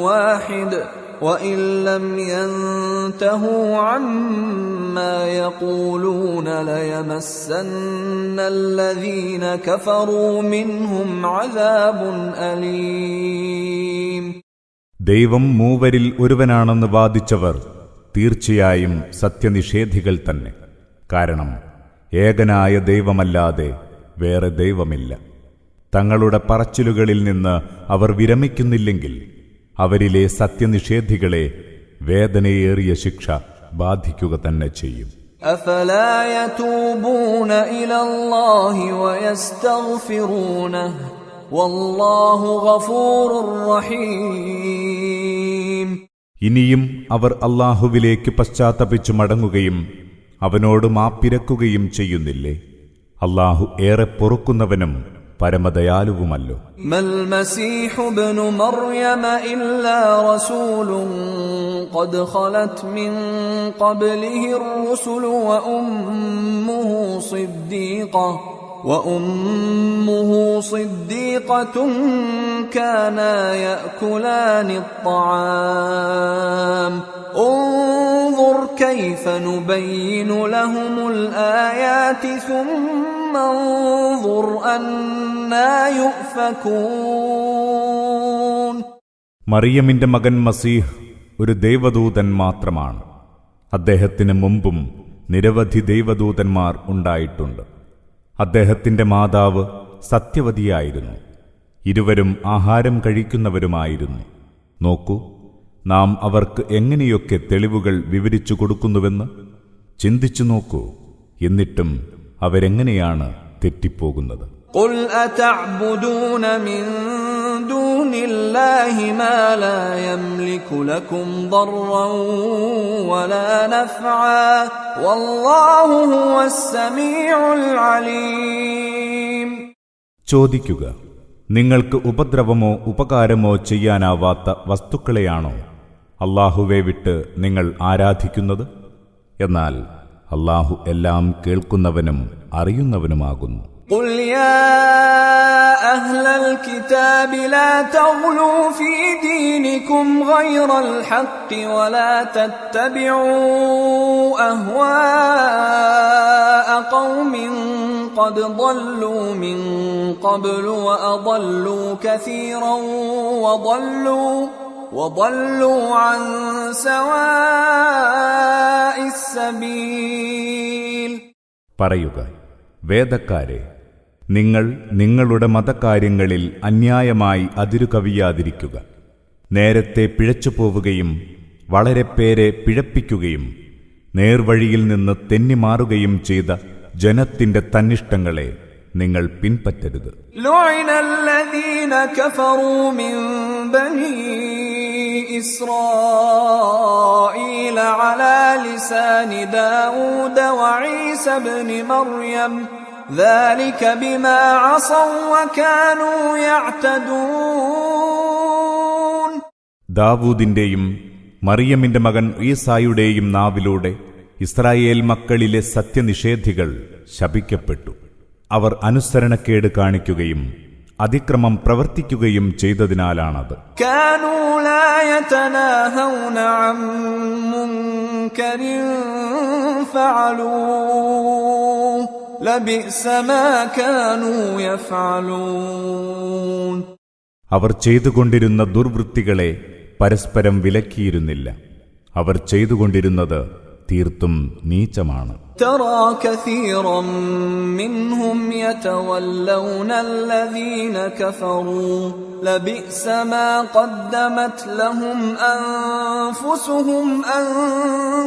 واحد وإن لم ينتهوا عما يقولون ليمسن الذين كفروا منهم عذاب أليم. ദൈവം മൂവരിൽ ഒരുവനാണെന്ന് വാദിച്ചവർ തീർച്ചയായും സത്യനിഷേധികൾ തന്നെ. കാരണം ഏകനായ ദൈവമല്ലാതെ വേറെ ദൈവമില്ല. തങ്ങളുടെ പറച്ചിലുകളിൽ നിന്ന് അവർ വിരമിക്കുന്നില്ലെങ്കിൽ അവരിലെ സത്യനിഷേധികളെ വേദനയേറിയ ശിക്ഷ ബാധിക്കുക തന്നെ ചെയ്യും. أفلا يتوبون إلى الله ويستغفرونه والله غفور رحيم. ഇനിയും അവർ അല്ലാഹുവിലേക്ക് പശ്ചാത്തപിച്ചു മടങ്ങുകയും അവനോട് മാപ്പിരക്കുകയും ചെയ്യുന്നില്ലേ? അല്ലാഹു ഏറെ പൊറുക്കുന്നവനും പരമദയാലുവുമല്ലോ. മൽ മസീഹു ഇബ്നു മർയമ ഇല്ലാ റസൂലുൻ ഖദ് ഖലത് മിൻ ഖബ്ലിഹി الرسل وأمه صديقة كانا يأكلان الطعام انظر كيف نبين لهم الآيات ثم انظر أنا يؤفكون. മറിയമിന്റെ മകൻ മസീഹ് ഒരു ദൈവദൂതൻ മാത്രമാണ്. അദ്ദേഹത്തിന് മുമ്പും നിരവധി ദൈവദൂതന്മാർ ഉണ്ടായിട്ടുണ്ട്. അദ്ദേഹത്തിന്റെ മാതാവ് സത്യവതിയായിരുന്നു. ഇരുവരും ആഹാരം കഴിക്കുന്നവരുമായിരുന്നു. നോക്കൂ, നാം അവർക്ക് എങ്ങനെയൊക്കെ തെളിവുകൾ വിവരിച്ചു കൊടുക്കുന്നുവെന്ന് ചിന്തിച്ചു നോക്കൂ. എന്നിട്ടും അവരെങ്ങനെയാണ് തെറ്റിപ്പോകുന്നത്. ഖുൽ അതഅ്ബുദൂന മിൻ ദൂനില്ലാഹി മാ ലാ യംലികു ലക്കും ദർറൻ വലാ നഫ്ആ വല്ലാഹു ഹുവസ് സമീഉൽ അലീം. ചോദിക്കുക, നിങ്ങൾക്ക് ഉപദ്രവമോ ഉപകാരമോ ചെയ്യാനാവാത്ത വസ്തുക്കളെയാണോ അല്ലാഹുവെ വിട്ട് നിങ്ങൾ ആരാധിക്കുന്നത്? എന്നാൽ അല്ലാഹു എല്ലാം കേൾക്കുന്നവനും അറിയുന്നവനുമാകുന്നു. قل يا أهل الكتاب لا تغلوا في دينكم غير الحق ولا تتبعوا أهواء قوم قد ضلوا من قبل وأضلوا كثيرا وضلوا عن سواء السبيل. പറയുക, വേദക്കാരെ, നിങ്ങൾ നിങ്ങളുടെ മതകാര്യങ്ങളിൽ അന്യായമായി അതിരുകവിയാതിരിക്കുക. നേരത്തെ പിഴച്ചുപോവുകയും വളരെ പേരെ പിഴപ്പിക്കുകയും നേർവഴിയിൽ നിന്ന് തെന്നിമാറുകയും ചെയ്ത ജനത്തിന്റെ തന്നിഷ്ടങ്ങളെ നിങ്ങൾ പിൻപറ്റരുത്. لعن الذين كفروا من بني إسرائيل على لسان داود وعيسى بن مريم ذلك بما عصوا وكانوا يعتدون. ദാവൂദിന്റെയും മറിയമിന്റെ മകൻ ഈസായുടെയും നാവിലൂടെ ഇസ്രായേൽ മക്കളിലെ സത്യനിഷേധികൾ ശപിക്കപ്പെട്ടു. അവർ അനുസരണക്കേട് കാണിക്കുകയും അതിക്രമം പ്രവർത്തിക്കുകയും ചെയ്തതിനാലാണത്. كانوا لا يتناهون عن منكر فعلوه لبئس ما كانوا يفعلون. അവർ ചെയ്തുകൊണ്ടിരുന്ന ദുർവൃത്തികളെ പരസ്പരം വിലക്കിയിരുന്നില്ല. അവർ ചെയ്തുകൊണ്ടിരുന്നത് തീർത്തും നീചമാണ്. ترى كثيرا منهم يتولون الذين كفروا لبئس ما قدمت لهم أنفسهم أن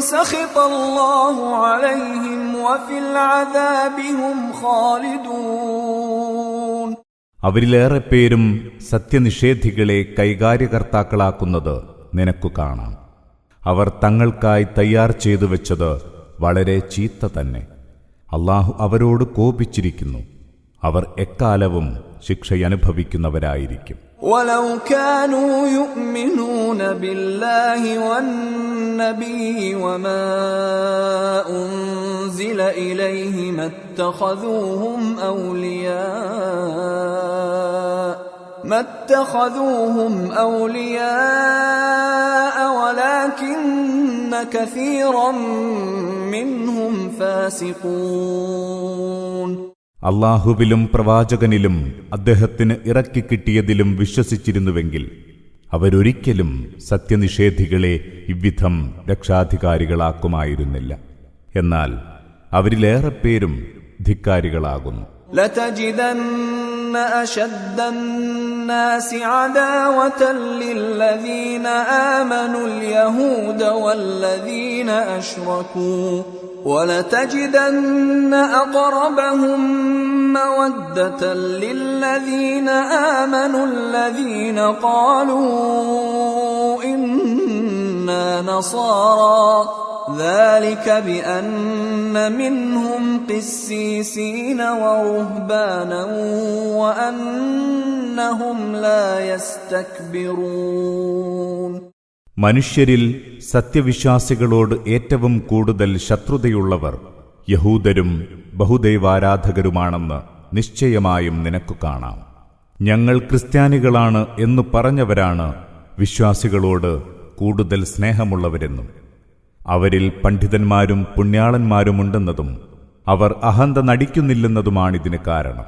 سخط الله عليهم وفي العذاب هم خالدون. അവരിലേറെ പേരും സത്യനിഷേധികളെ കൈകാര്യകർത്താക്കളാക്കുന്നത് നിനക്കു കാണാം. അവർ തങ്ങൾക്കായി തയ്യാർ ചെയ്തു വെച്ചത് വളരെ ചീത്ത തന്നെ. അല്ലാഹു അവരോട് കോപിച്ചിരിക്കുന്നു. അവർ എക്കാലവും ശിക്ഷയനുഭവിക്കുന്നവരായിരിക്കും. ولو كانوا يؤمنون بالله والنبي وما أنزل إليه ما اتخذوهم أولياء ولكن كثيرا منهم فاسقون. അല്ലാഹുവിലും പ്രവാചകനിലും അദ്ദേഹത്തിന് ഇറക്കിക്കിട്ടിയതിലും വിശ്വസിച്ചിരുന്നുവെങ്കിൽ അവരൊരിക്കലും സത്യനിഷേധികളെ ഇவ்விധം രക്ഷാധികാരികളാക്കുമായിരുന്നില്ല. എന്നാൽ അവരിലേറെ പേരും ധിക്കാരികളാകുന്നു. لتجدن أشد الناس عداوة للذين آمنوا اليهود والذين أشركوا ولتجدن أقربهم مودة للذين آمنوا الذين قالوا إنا نصارى ذلك بأن منهم قسيسين ورهبانا وأنهم لا يستكبرون. മനുഷ്യരിൽ സത്യവിശ്വാസികളോട് ഏറ്റവും കൂടുതൽ ശത്രുതയുള്ളവർ യഹൂദരും ബഹുദൈവാരാധകരുമാണെന്ന് നിശ്ചയമായും നിനക്കു കാണാം. ഞങ്ങൾ ക്രിസ്ത്യാനികളാണ് എന്നു പറഞ്ഞവരാണ് വിശ്വാസികളോട് കൂടുതൽ സ്നേഹമുള്ളവരെന്നും അവരിൽ പണ്ഡിതന്മാരും പുണ്യാളന്മാരുമുണ്ടെന്നതും അവർ അഹന്ത നടിക്കുന്നില്ലെന്നതുമാണിതിന് കാരണം.